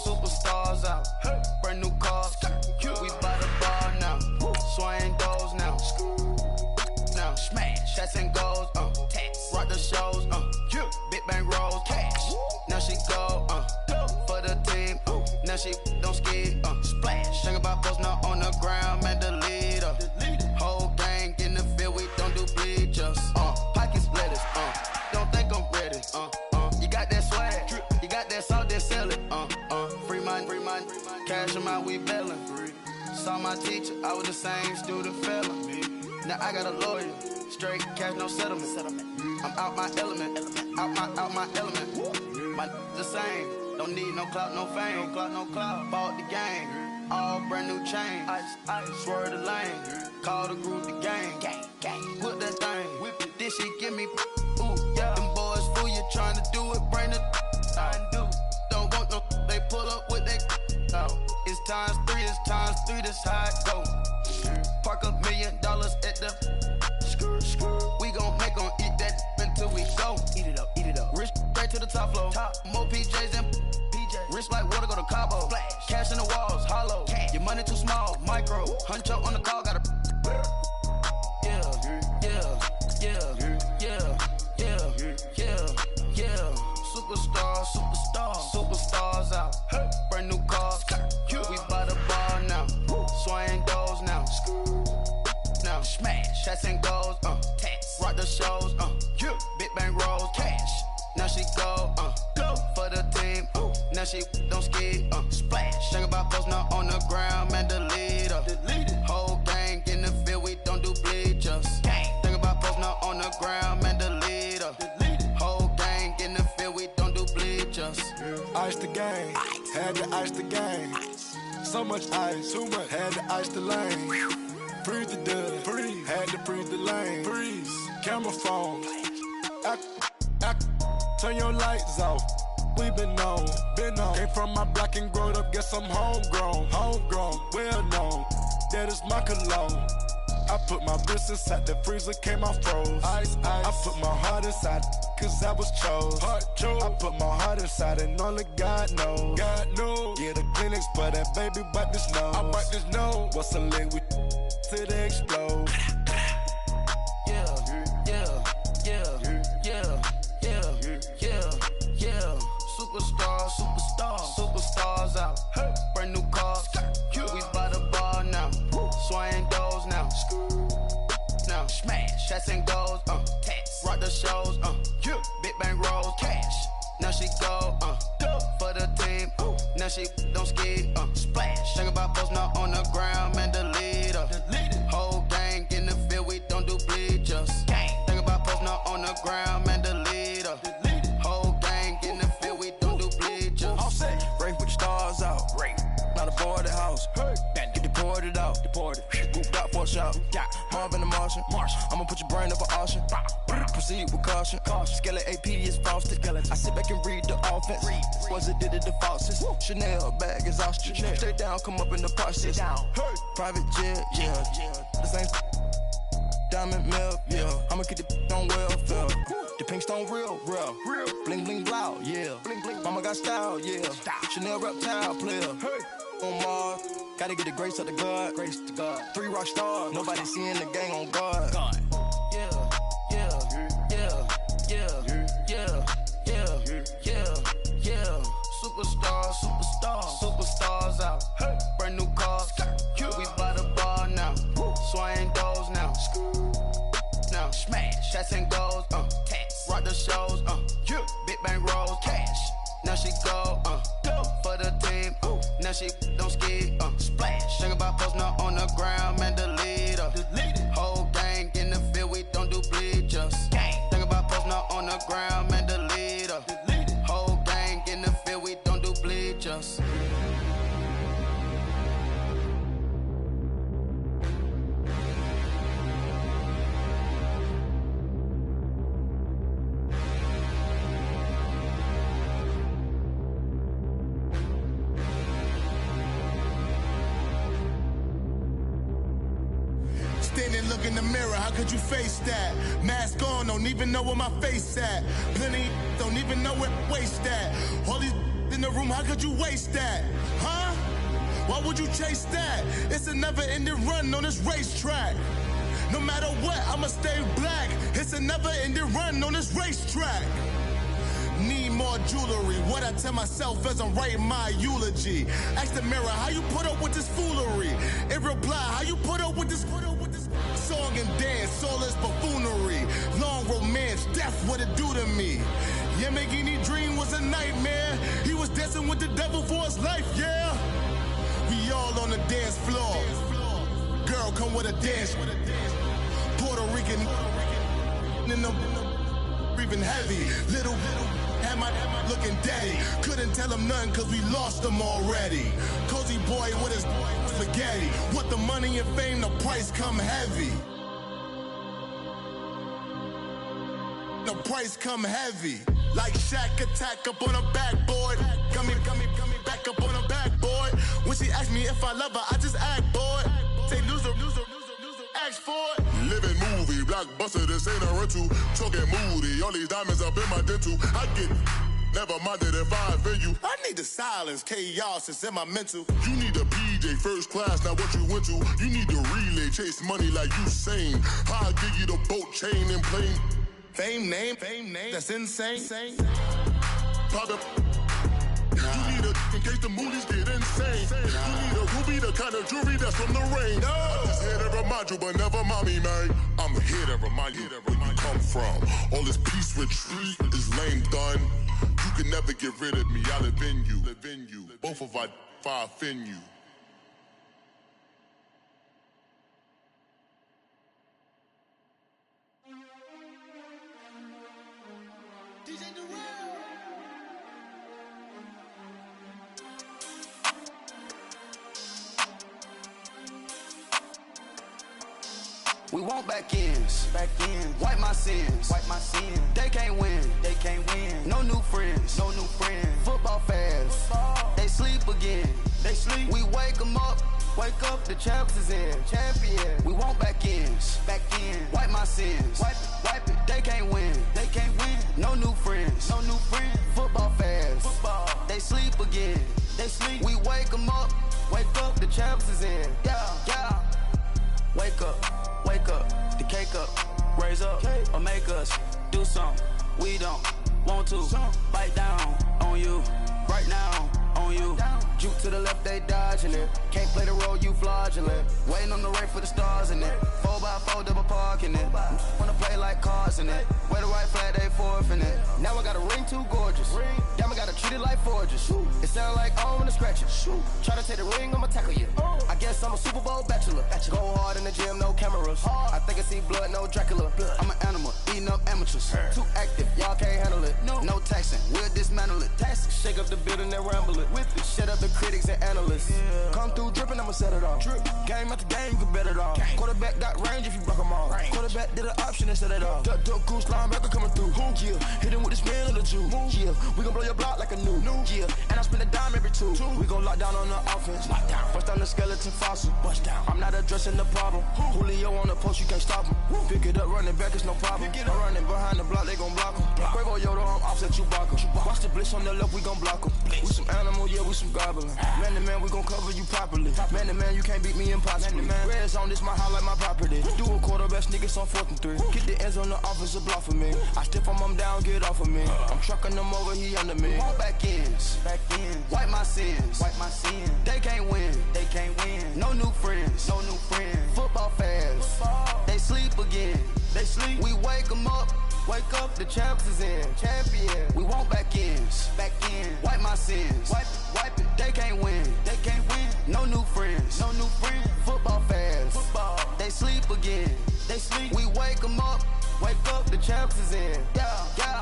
Superstars out. Brand new cars. We buy the bar now. Swaying doors now. Now smash. Shots and goals. Rock the shows. Big bang rolls. Cash. Now she go. For the team. Now she don't ski. Splash. Think about post now on the ground. Man, the leader. Whole gang in the field. We don't do bleachers. Pockets lettuce. Don't think I'm ready. You got that swag. You got that salt, then sell it. Free mind. Cash them out, we bailin'. Saw my teacher, I was the same student felon. Now I got a lawyer. Straight cash, no settlement. I'm out my element. Out my element. My the same. Don't need no clout, no fame. No clout. Bought the game. All brand new chain. Ice. Swerve the lane. Call the group the gang. Whip that thing. Whip it. This shit give me. Ooh, yeah. Them boys fool you trying to do it. Bring the. Don't want no. They pull up with they. It's times 3. That's how it go. Park $1 million at the. We gon' make 'em eat that until we go. Eat it up. Rich straight to the top floor. More PJs and PJs. Rich like water, go to Cabo. Splash. Cash in the walls, hollow. Cash. Your money too small, micro. Hunch up on the call, gotta. Superstars out. Brand new cars. We buy the bar now. Swaying doors now. Now smash. Shots and goals. Rock the shows. Big bang rolls. Cash. Now she go. For the team. Now she don't ski. Splash. Think about post now on the ground. Man, the leader. Whole gang in the field. We don't do bleachers. Think about post now on the ground. Man, the leader. Whole gang in the field. We don't do bleachers. Ice the game, had to ice the game. So much ice, too much, had to ice the lane. Freeze the dud, freeze, had to freeze the lane. Freeze, camera phone. Turn your lights off. We been on. Came from my block and growed up, guess I'm homegrown, well known. That is my cologne. I put my wrist inside the freezer, came out froze. Ice. I put my heart inside, cause I was chose. I put my heart inside and only God knows. Yeah, the clinics, but that baby bite this nose. I bite this nose. What's a leg with till they explode? Superstars out. Brand new cars. We buy the bar now. Swaying doors now. Now smash. Shots and goals. Rock the shows. Big bang rolls. Cash. Now she go. For the team. Now she don't ski. Splash. Think about post now on the ground. Man, the leader. Whole gang in the field. We don't do bleachers. Think about post now on the ground. Man, the leader. Whole gang in the field. We don't do bleachers. out. Marvin the Martian. I'ma put your brain up for auction. Proceed with caution. Skeleton AP is frosted. I sit back and read the offense. Was it did it the faucets? Chanel bag is ostrich. Stay down, come up in the process. Private jet, yeah. The same diamond milk, yeah. I'ma keep the on welfare. The pink stone real. Bling bling blow, yeah. Mama got style, yeah. Chanel reptile player. On Mars, gotta get the grace of the God. 3 rock stars, nobody seeing the gang on guard. Yeah. Superstars out. Brand new cars. We by the bar now. Swaying doors now. Now smash. Shots and goals. Rock the shows. Big bang rolls. Cash. Now she go. For the team. Now she don't ski. Splash. Think about posting up on the ground, man. The leader. Whole gang in the field. We don't do bleachers. Think about posting up on the ground, man. The leader. Whole gang in the field. We don't do bleachers. Standing, look in the mirror, how could you face that? Mask on, don't even know where my face at. Plenty, don't even know where waist at. All these in the room, how could you waste that? Huh? Why would you chase that? It's a never-ending run on this racetrack. No matter what, I'ma stay black. It's a never-ending run on this racetrack. Need more jewelry. What I tell myself as I'm writing my eulogy. Ask the mirror, how you put up with this foolery? It reply, how you put up with this song and dance, soulless buffoonery. Long romance, death, what it do to me? Yamagini dream was a nightmare. He was dancing with the devil for his life, yeah. We all on the dance floor. Girl, come with a dance. Puerto Rican in the breathing heavy. Little had my looking daddy. Couldn't tell him nothing cause we lost him already. Cozy boy with his spaghetti. With the money and fame, the price come heavy. The price come heavy. Like Shaq attack up on a backboard. Come back up on a backboard. When she asked me if I love her, I just act bored. Say loser, ask for it. Living movie, blockbuster, this ain't a rental. Talking moody, all these diamonds up in my dental. I get never minded if I offend you. I need the silence, chaos, it's in my mental. You need a PJ, first class, not what you went to. You need the relay, chase money like you sane. I'll give you the boat, chain, and plane. Fame name, that's insane. Pop up. You need a in case the movies get insane. You need a ruby, the kind of jewelry that's from the rain. I'm just here to remind you, but never mind me, man. I'm here to remind you where you come from. All this peace retreat is lame done. You can never get rid of me. I live in you. Both of us, if I offend you. We want back ends. Wipe my sins. They can't win. No new friends. Football fans. They sleep again. We wake them up. The champs is in. Champion. We want back ends. Wipe my sins. Wipe it. They can't win. No new friends. Football fans. They sleep again. We wake them up. The champs is in. Yeah. Wake up, the cake up, raise up, or make us do something we don't want to. Bite down on you, right now on you. Juke to the left, they dodging it. Can't play the role, you fraudulent. Waiting on the race for the stars in it. 4x4 double parking it. Wanna play like cars in it. Where the right flag, they for infinite. Now I got a ring too gorgeous. Damn, I gotta treat it like forges. It sound like I don't wanna scratch it. Try to take the ring, I'ma tackle you. I guess I'm a Super Bowl bachelor. Go hard in the gym, no cameras. I think I see blood, no Dracula. I'm an animal, eating up amateurs. Too active, y'all can't handle it. No taxing, we'll dismantle it. Shake up the building and ramble it. With it, shut up the critics and analysts. Come through dripping, I'ma set it off. Game after game, you can bet it off. Quarterback got range if you block them off. Quarterback did an option and set it off. Duck goose linebacker coming through. Yeah, hit him with the spin of the Jew. Yeah, we gon' blow your block like a new. Yeah, and I spend a dime every two. We gon' lock down on the offense. Bust down the skeleton fossil. Bust down. I'm not addressing the problem. Julio on the post, you can't stop him. Pick it up, running back, it's no problem. I'm running behind the block, they gon' block him. Quavo Yoda, I'm offset Chewbacca. Watch the blitz on the left, we gon' block him. We some animal, yeah, we some gobbler. Man to man, we gon' cover you properly. Man to man, you can't beat me impossibly. Red zone, this my highlight, my property. Do a quarterback sneakers on 4th and 3. Get the ends on the offensive block for me. I stiff him down, get off of me. I'm trucking them over, he under me. Back ends, wipe my sins, They can't win, No new friends, Football fans, they sleep again. We wake them up. Wake up, the champs is in. Champion. We want back ends. Wipe my sins. Wipe it. They can't win. No new friends. Football fans. They sleep again. We wake them up. Wake up, the champs is in. Yeah.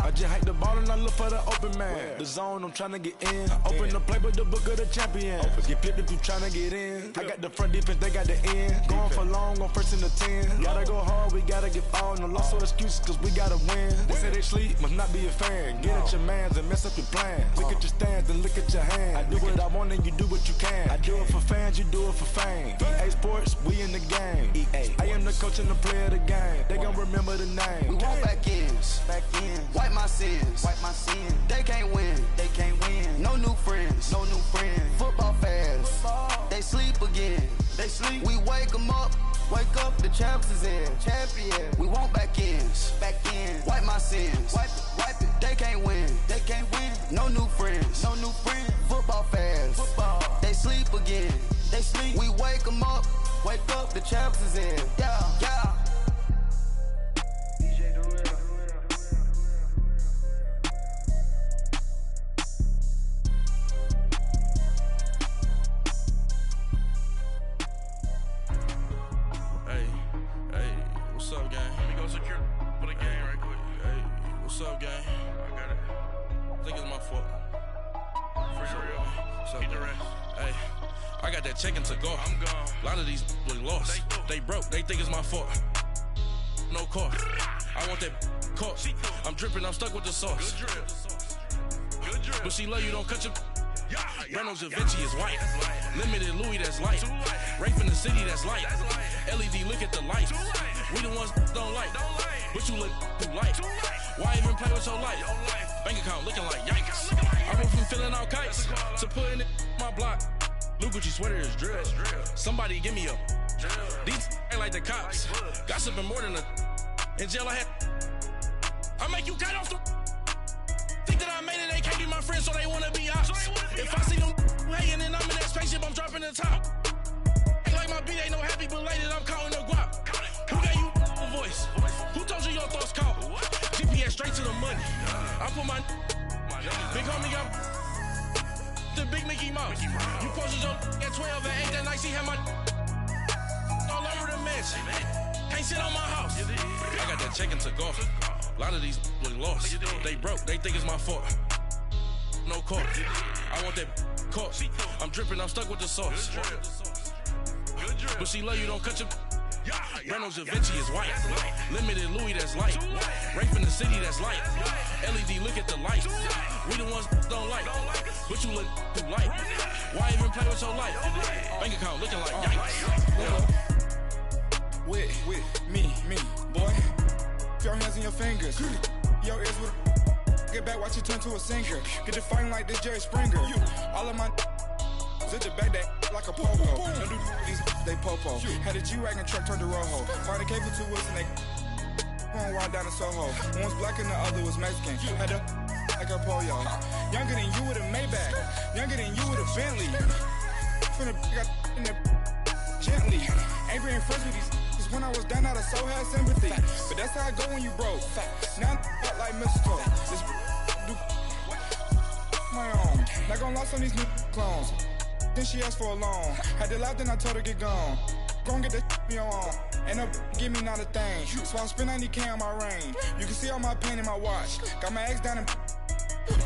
I just hike the ball and I look for the open man. The zone, I'm tryna get in. Open the playbook, the book of the champion. Get flipped if you tryna get in. I got the front defense, they got the end. Going for long, on 1st and the 10. Gotta go hard, we gotta get all. No loss or excuses, cause we gotta win. They say they sleep, must not be a fan. Get at your mans and mess up your plans. Look at your stands and look at your hands. I do what I want and you do what you can. I do it for fans, you do it for fame. EA Sports, we in the game. I am the coach and the player of the game. They gon' remember the name. We want back ends. Wipe my sins. They can't win. No new friends. Football fans. They sleep again. We wake them up. Wake up, the champs is in. Champion. We want back ends. Wipe my sins. Wipe it. They can't win. No new friends. Football fans. They sleep again. We wake them up. Wake up, the champs is in. Yeah. What's up, gang? Let me go secure for the game right quick. Hey, what's up, gang? I got it. I think it's my fault. For real. Keep the rest. Hey, I got that check-in to go. I'm gone. A lot of these look lost. They broke. They think it's my fault. No car. I want that caught. I'm dripping. I'm stuck with the sauce. Good drip. But she love you. Don't cut your. Reynolds Da Vinci is white. Limited Louis, that's light. Rape in the city, that's light. LED, look at the lights. We the ones don't like. But you look too light. Why even play with your life? Bank account looking like yikes. I went from filling out kites to putting it in my block. Blue Gucci sweater is drill. Somebody give me a. These ain't like the cops. Gossiping more than a. In jail I had. I make you cut off the. Think that I made it, they can't be my friends, so they wanna be ops. If I see them hanging and I'm in that spaceship, I'm dropping the top. Ain't like my beat ain't no happy belated, I'm counting the guap. Who gave you a voice? Who told you your thoughts count? GPS straight to the money. I put my big homie got the big Mickey Mouse. You posted your at 12 and 8 that night, she had my all over the mansion. Can't sit on my house. I got that check-in to go. A lot of these look lost. They broke, they think it's my fault. No car. I want that caught. I'm dripping, I'm stuck with the sauce. But she love you, don't cut your. Reynolds Da Vinci is white. Limited Louis, that's light. Rape in the city, that's light. LED, look at the lights. We the ones don't like. But you look too light. Why even play with your life? Bank account looking like yikes. With me, boy. Your hands and your fingers. Your ears with get back, watch you turn to a singer. Get you fighting like this Jerry Springer. All of my at the back that like a popo. No do these they popo. Had a G-Wagon truck turned to Rojo. Find a cable 2 wheels and they going wild down in Soho. One was black and the other was Mexican. Had a like a pollo. Younger than you with a Maybach. Younger than you with a Bentley. Finna got in there gently. Ain't being friends with these Cause when I was down, I so had sympathy. But that's how it go when you broke. Now I'm like mistletoe. This do my own. Not gonna lie on these new clones. Then she asked for a loan. Had to laugh, then I told her get gone. Gon' get that me on. And up, give me not a thing. So I spend 90K on my range. You can see all my pain in my watch. Got my ex down and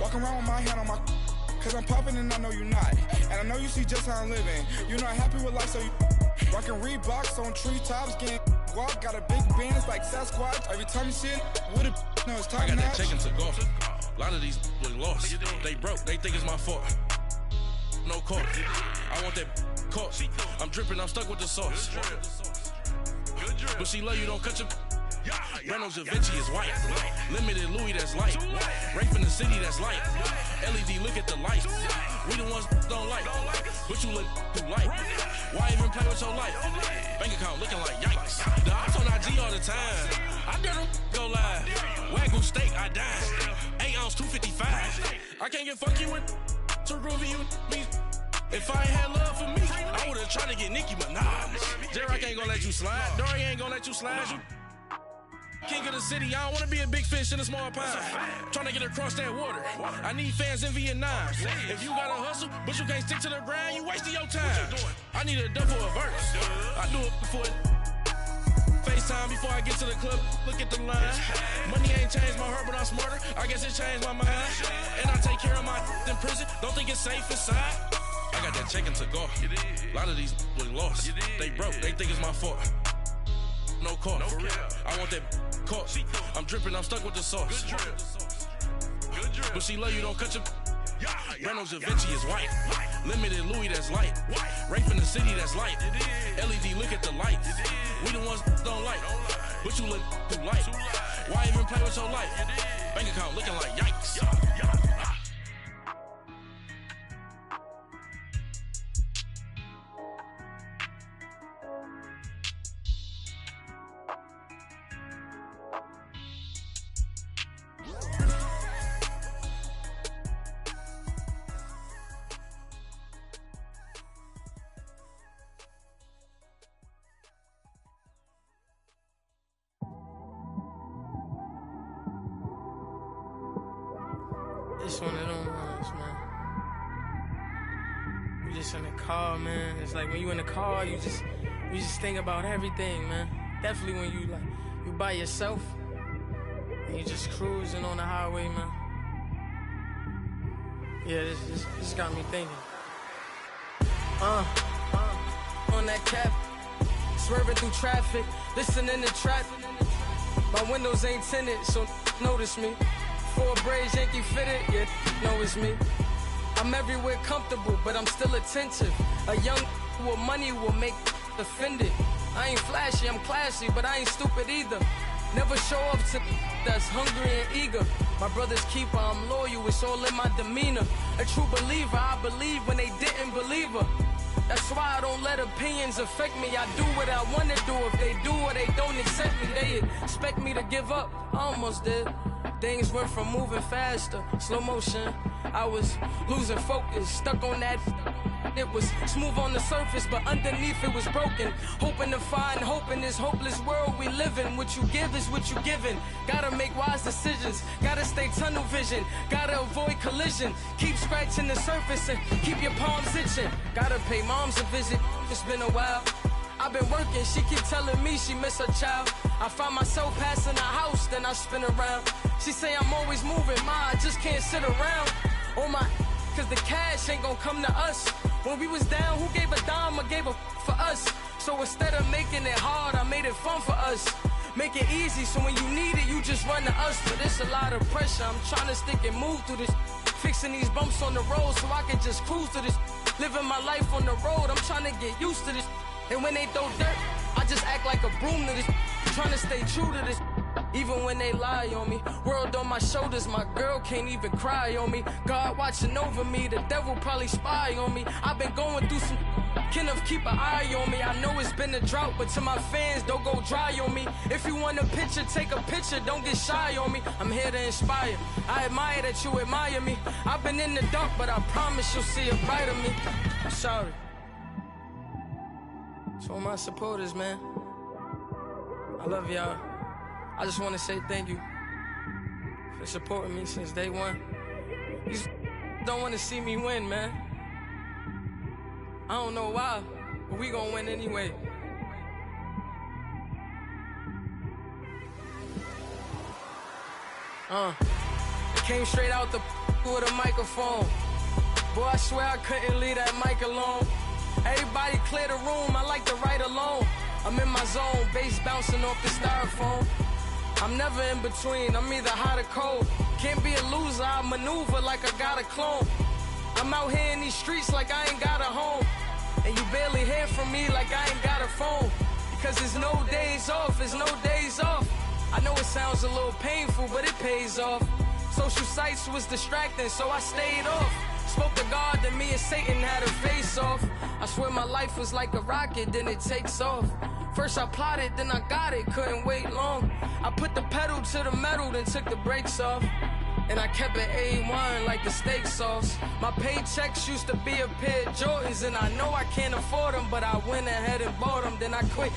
walking around with my hand on my. Cause I'm popping and I know you not. And I know you see just how I'm living. You're not happy with life, so you rockin' Reeboks on treetops, getting walk. Got a big bands like Sasquatch. Every time you see it, with a no, it's top I got notch. that chicken to go. A lot of these was lost. They broke, they think it's my fault. No court. I want that court. I'm dripping, I'm stuck with the sauce. But she love you, don't cut your. Reynolds Da Vinci is white. Limited Louis, that's light. Rape in the city, that's light. LED, look at the light. We the ones don't like. But you look too light. Why even play with your life? Bank account looking like yikes. The ops on IG all the time. I dare them go live. Wagyu steak, I died. 8 ounce, 255. I can't get funky with too groovy you me. If I ain't had love for me, I would've tried to get Nicki Minaj. J-Rock ain't gonna let you slide. Dory ain't gonna let you slide. You king of the city, I don't wanna be a big fish in a small pond. Tryna get across that water. I need fans in Vietnam. If you gotta hustle, but you can't stick to the grind, you wasting your time. I need a dub for a verse. I do it before FaceTime before I get to the club. Look at the line. Money ain't changed my heart, but I'm smarter. I guess it changed my mind. And I take care of my in prison. Don't think it's safe inside. I got that chicken to go. A lot of these was lost. They broke, they think it's my fault. No court. I want that court. I'm dripping, I'm stuck with the sauce. But she love you, don't cut your. Reynolds Da Vinci is white. Limited Louis, that's light. Rape in the city, that's light. LED, look at the lights. We the ones don't like. But you look too light. Why even play with your life? Bank account looking like yikes. It's one of them ones, man. You just in the car, man. It's like when you in the car, you just think about everything, man. Definitely when you by yourself and you just cruising on the highway, man. Yeah, this got me thinking. On that cap, swerving through traffic, listening to trap. My windows ain't tinted, so notice me. 4 braids, Yankee fitted, yeah, know it's me. I'm everywhere comfortable, but I'm still attentive. A young with money will make offended. I ain't flashy, I'm classy, but I ain't stupid either. Never show up to that's hungry and eager. My brother's keeper, I'm loyal, it's all in my demeanor. A true believer, I believe when they didn't believe her. That's why I don't let opinions affect me. I do what I want to do. If they do or they don't accept me, they expect me to give up. I almost did. Things went from moving faster, slow motion. I was losing focus, stuck on that. It was smooth on the surface, but underneath it was broken. Hoping to find hope in this hopeless world we live in. What you give is what you given. Gotta make wise decisions. Gotta stay tunnel vision. Gotta avoid collision. Keep scratching the surface and keep your palms itching. Gotta pay moms a visit. It's been a while. I've been working, she keep telling me she miss her child. I find myself passing the house, then I spin around. She say I'm always moving, I just can't sit around. Oh my, cause the cash ain't gonna come to us. When we was down, who gave a dime or gave a for us? So instead of making it hard, I made it fun for us. Make it easy, so when you need it, you just run to us. But it's a lot of pressure, I'm trying to stick and move through this. Fixing these bumps on the road so I can just cruise to this. Living my life on the road, I'm trying to get used to this. And when they throw dirt, I just act like a broom to this. Trying to stay true to this. Even when they lie on me. World on my shoulders, my girl can't even cry on me. God watching over me, the devil probably spy on me. I've been going through some, Kenneth keep an eye on me. I know it's been a drought, but to my fans, don't go dry on me. If you want a picture, take a picture, don't get shy on me. I'm here to inspire. I admire that you admire me. I've been in the dark, but I promise you'll see a brighter me. I'm sorry. To all my supporters, man. love y'all. I just want to say thank you for supporting me since day one. You just don't want to see me win, man. I don't know why, but we gonna win anyway. It came straight out the with a microphone. Boy, I swear I couldn't leave that mic alone. Everybody clear the room, I like to write alone. I'm in my zone, bass bouncing off the styrofoam. I'm never in between, I'm either hot or cold. Can't be a loser, I maneuver like I got a clone. I'm out here in these streets like I ain't got a home. And you barely hear from me like I ain't got a phone. Because there's no days off, there's no days off. I know it sounds a little painful, but it pays off. Social sites was distracting, so I stayed off. Spoke to God, then me and Satan had a face off. I swear my life was like a rocket, then it takes off. First I plotted, then I got it, couldn't wait long. I put the pedal to the metal, then took the brakes off. And I kept it A1 like the steak sauce. My paychecks used to be a pair of Jordans, and I know I can't afford them, but I went ahead and bought them. Then I quit,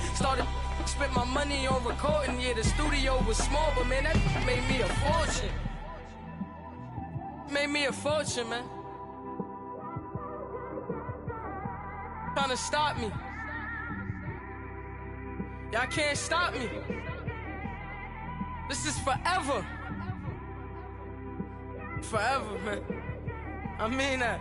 spent my money on recording. Yeah, the studio was small, but man, that made me a fortune. Made me a fortune, man. Trying to stop me. Y'all can't stop me. This is forever. Forever, man. I mean that.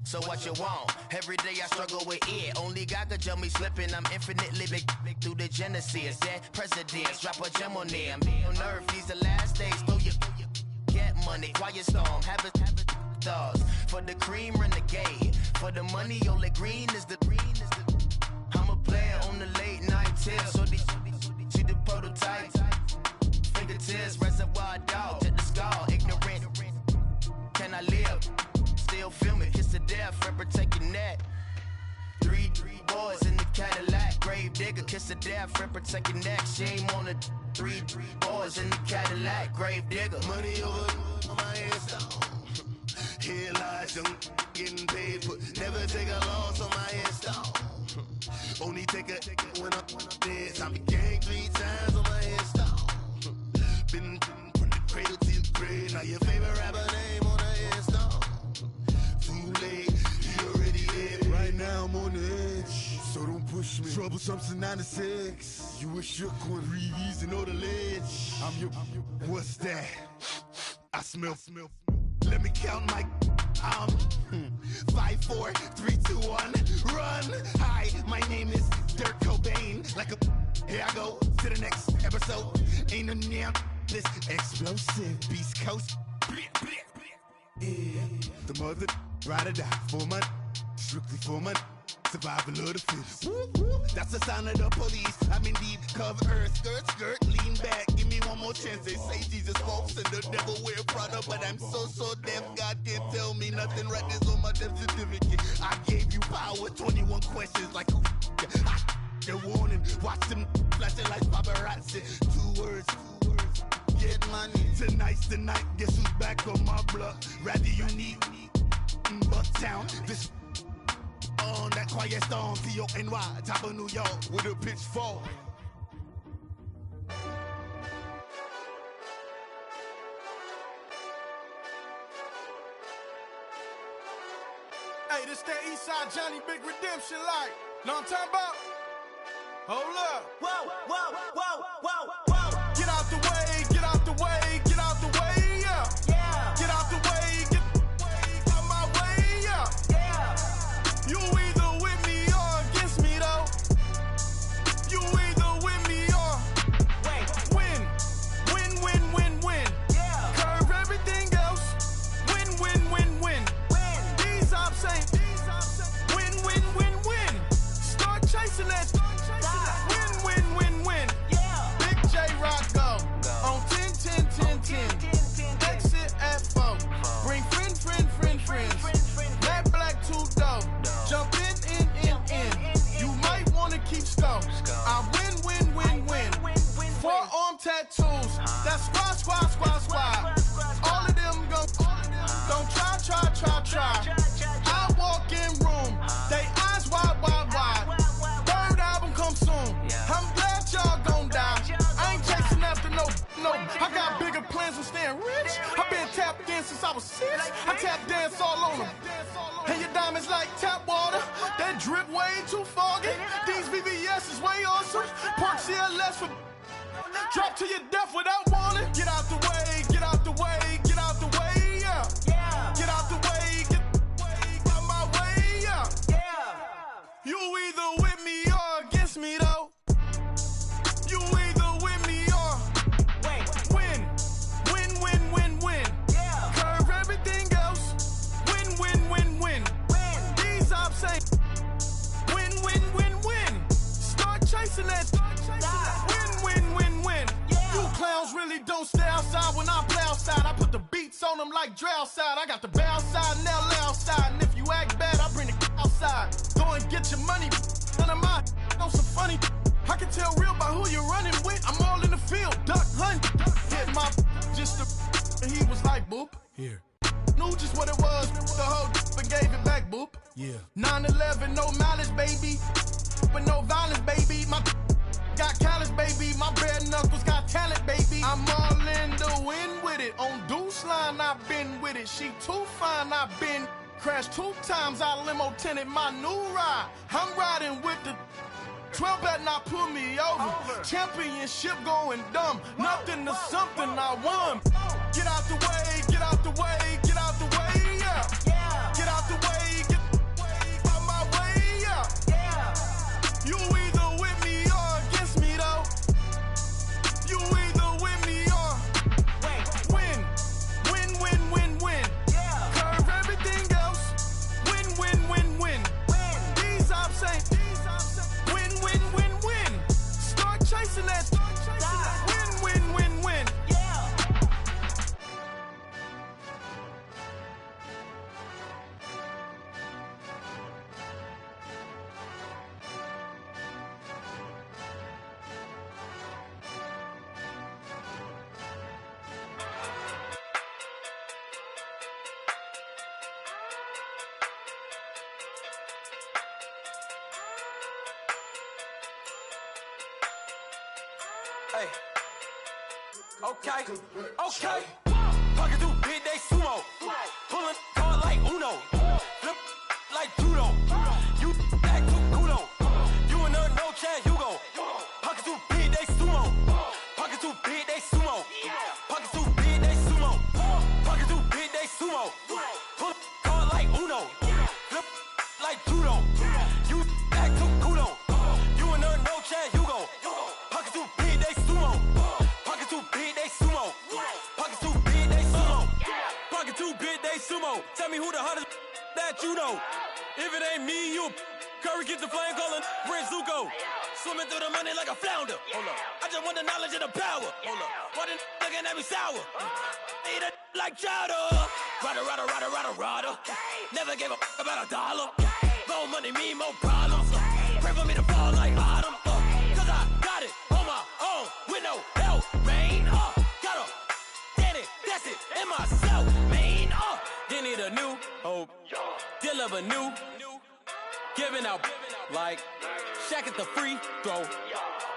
So what you want? Every day I struggle with it. Only God could tell me slipping. I'm infinitely big through the Genesis. That presidents drop a gem on them. On earth, these the last days. Throw your get money, quiet storm. Have a thoughts for the cream renegade. For the money, only green is the. I'm a player on the late night tip. So these see the prototype. Fingertips, reservoir dog to the skull. Ignorant. Can I live? Still film it, kiss to death, and protect your neck. Three boys in the Cadillac, grave digger, kiss to death, and protect your neck. Shame on the three boys in the Cadillac, grave digger. Money over on my headstone. Here lies young, getting paid for. Never take a loss on my headstone. Only take a when I'm dead. I be gang 3 times on my headstone. Been from the cradle to the brain. Now your favorite rapper name on the headstone. Too late, he already dead. Right now I'm on the edge, so don't push me. Troublesome to 96. You a shook one, breathe and know the ledge. I'm your, what's that? I smell. Let me count my 5, 4, 3, 2, 1, run. Hi, my name is Dirk Cobain. Like a, here I go to the next episode. Ain't no damn this explosive Beast Coast. Yeah, the mother ride or die for my, strictly for my. Survival of the fittest. That's the sound of the police. I'm indeed cover earth, skirt, lean back. Give me one more chance. They say Jesus walks and the devil wear Prada, but I'm so deaf. God can't tell me nothing. Right there's on my death certificate. I gave you power. 21 questions like who? The warning. Watch them flashing like paparazzi. 2 words. Get money. Tonight's the night. Guess who's back on my block? Rather unique. Bucktown. This. On that quiet storm, T-O-N-Y, top of New York, with a pitchfork. Hey, this that Eastside Johnny Big Redemption like. Know what I'm talking about? Hold up. Whoa. Get out the way, get out the way, get out the way, yeah. Get out the way, get out my way, yeah. You either with me or against me, though. You either with me or win. Yeah. Curve everything else. Win. These ops ain't win. Start chasing that. Win. Yeah. Big J Rock go on 10. Exit at 4. Bring friends. Black 2 dough. Jump in. You might wanna keep score. I win. Forearm tattoos. That's squad. All of them don't try. I walk in room. They eyes wide. Third album come soon. I'm glad y'all gon' die. I ain't chasing after no. I got bigger plans than staying rich. I been tapped in since I was 6. I tap dance all on them. And your diamonds like tap water. That drip way too foggy. These VVS is way awesome. Park CLS for drop to your death without warning. Get out the way, yeah. Get out the way, get out my way, yeah. You either with me or against me, though. You either with me or win. Yeah. Curve everything else. Win. These ops ain't win. Start chasing that. Win. Yeah. You clowns really don't stay outside when I play outside. I put the beats on them like Dre outside. I got the bow side and LA outside. And if you act bad, I bring the outside. Go and get your money. None of my on some funny. I can tell real by who you're running with. I'm all in the field. Duck hunt. Hit my just the and he was like boop. Here. Knew just what it was. The whole and gave it back boop. Yeah. 9/11, no malice, baby. But no violence, baby. My got callous, baby. My bare knuckles got talent, baby. I'm all in the wind with it. On Deuce line, I've been with it. She too fine, I've been crashed 2 times. I limo tinted my new ride. I'm riding with the 12 better not pull me over. Championship going dumb. Nothing to something I won. Get out the way, yeah. Get out the way, get out my way, yeah. You either with me or against me, though. You either with me or win. Yeah. Curve everything else. Win. These ops ain't win. Start chasing that. Win. Yeah. Hey. Okay. Pocket too big, they sumo. Pulling card like Uno. Flip like judo. You act too kudo. You and her no Chad Hugo. Pocket too big, they sumo. Pocket too big, they sumo. Pocket too big, they sumo. Pocket too big, they sumo. Pull card like Uno. Flip like judo. You act too kudo. You and her no Chad Hugo. Pocket too big, they sumo. Pocket too big, they sumo. Pocket too big, they sumo. Pocket too big, they sumo. Tell me who the hottest that you know. If it ain't me, you Curry get the flame calling Prince Zuko. Swimming through the money like a flounder. Hold up. I just want the knowledge and the power. Hold up. Why the looking at me sour? Eat it like chowder. Rada. Never gave a about $1. More money mean more problems. Pray for me to fall like autumn. Cause I got it on my own with no help, man. Got a daddy, that's it, in myself, man. They need a new hope. Deal of a new. Giving out like Shaq at the free throw.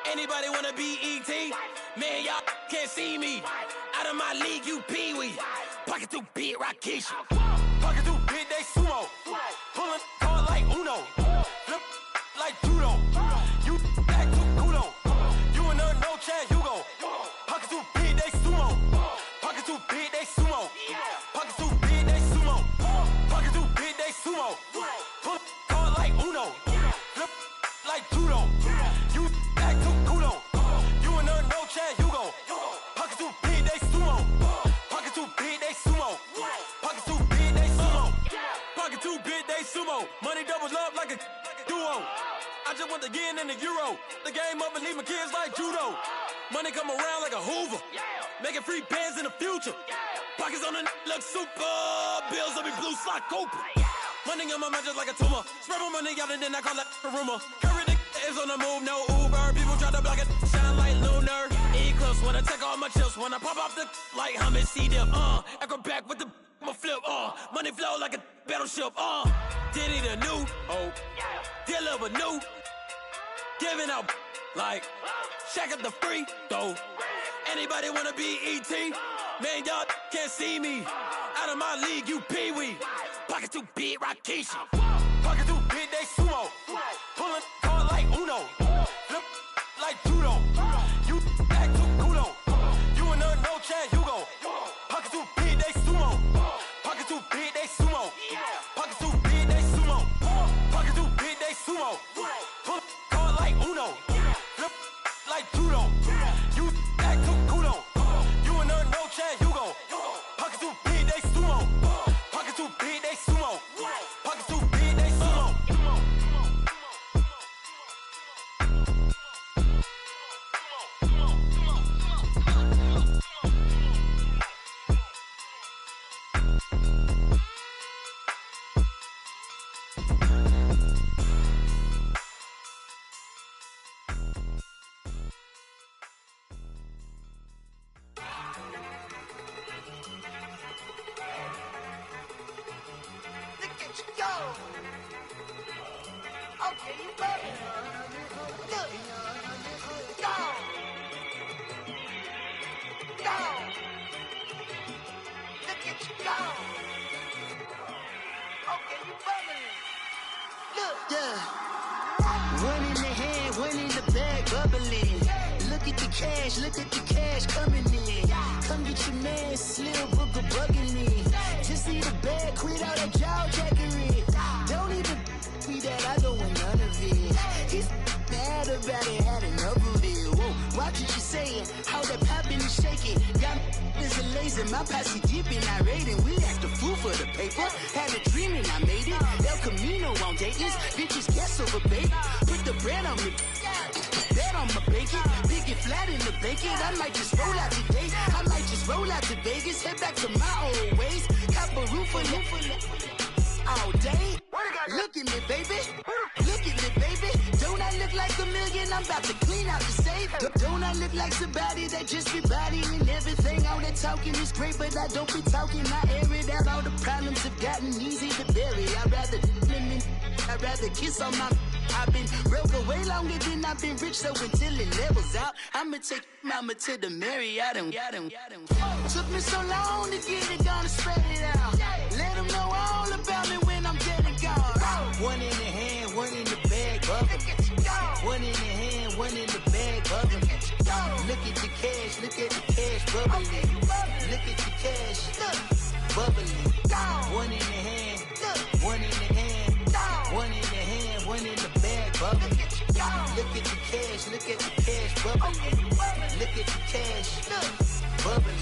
Anybody wanna be E.T.? Man, y'all can't see me. Out of my league, you pee-wee. Pocket too big, Rakeisha. Pocket too big, they sumo. Pulling card like Uno. Flip like judo. You act too kudo. You and her no Chad Hugo. Pocket too big, they sumo. Pocket too big, they sumo. Pocket too big, they sumo. Pocket too big, they sumo. Pull card like Uno. Flip like judo. You act too kudo. You and her no Chad Hugo. Pocket too big, they sumo. Pocket too big, they sumo. Pocket too big, they sumo. Pocket too big, they sumo. Money doubles up like a duo. I just want the yen and the euro. The game up and leave my kids like judo. Money come around like a Hoover. Making free bands in the future. Pockets on the look super. Bills on me blue slot Cooper. Money on my mind just like a tumor. Spread my money out and then I call that a rumor. Curry the is on the move, no Uber. People try to block it, shine like lunar. Eclipse when I take all my chips. When I pop off the like hummus, C-dip. Acrobat with the flip. Money flow like a battleship. Diddy the new hope. Deal of a new. Giving out like Shaq at the free throw. Anybody wanna be E.T.? Man, y'all can't see me. Out of my league, you pee-wee. Pocket too big, Rakeisha. Pocket too big, they sumo. Pulling card like Uno. Flip like judo. You act too kudo. You and her no Chad Hugo. Pocket too big, they sumo. Pocket too big, they sumo. Pocket too big, they sumo. Pocket too big, they sumo. Pull card like Uno. Flip like judo. You act too kudo. You and her no Chad Hugo. Pocket too big, they sumo. Pocket too big, they sumo. Pocket too big, they sumo. One in the hand, one in the bag, bubbling. Look at the cash coming in. Come get your man, Slim Booker bugging me. Just see the bag, quit all that jaw jackery. Don't even me that I don't want none of it. He's mad about it, had enough of it. Whoa, watch what you saying, how that poppin' and shaking. Got is a lazy, my posse deep and I raiding. We act a fool for the paper. Had a dream and I made it. El Camino on Dayton's, bitches guess over bait. Put the bread on me, that on my bacon. Big it flat in the bacon. I might just roll out today. I might just roll out to Vegas. Head back to my old ways. Cop a roof all day. Look at me, baby. Look at me, baby. Don't I look like a million? I'm about to clean out the safe. Don't I look like somebody that just be bodying everything? All that talking is great, but I don't be talking. I air it out. All the problems have gotten easy to bury. I'd rather kiss on my I've been broke way longer than I've been rich, so until it levels out, I'ma take mama to the Marriott and took me so long to get it, gonna spread it out. Let them know all about me when I'm dead and gone. One in the hand, one in the bag, bubble. One in the hand, one in the bag, bubble. Look at the cash, look at the cash, bubbling. Look at the cash, bubbling. One in the hand, one in the hand, one in the hand, one in the bag, bubbling. Look at the cash, look at the cash, bubbling. Look at the cash, bubbling.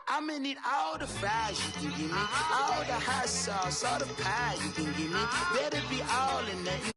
I'ma need all the fries you can give me, all the hot sauce, all the pie you can give me. Better be all in nothing.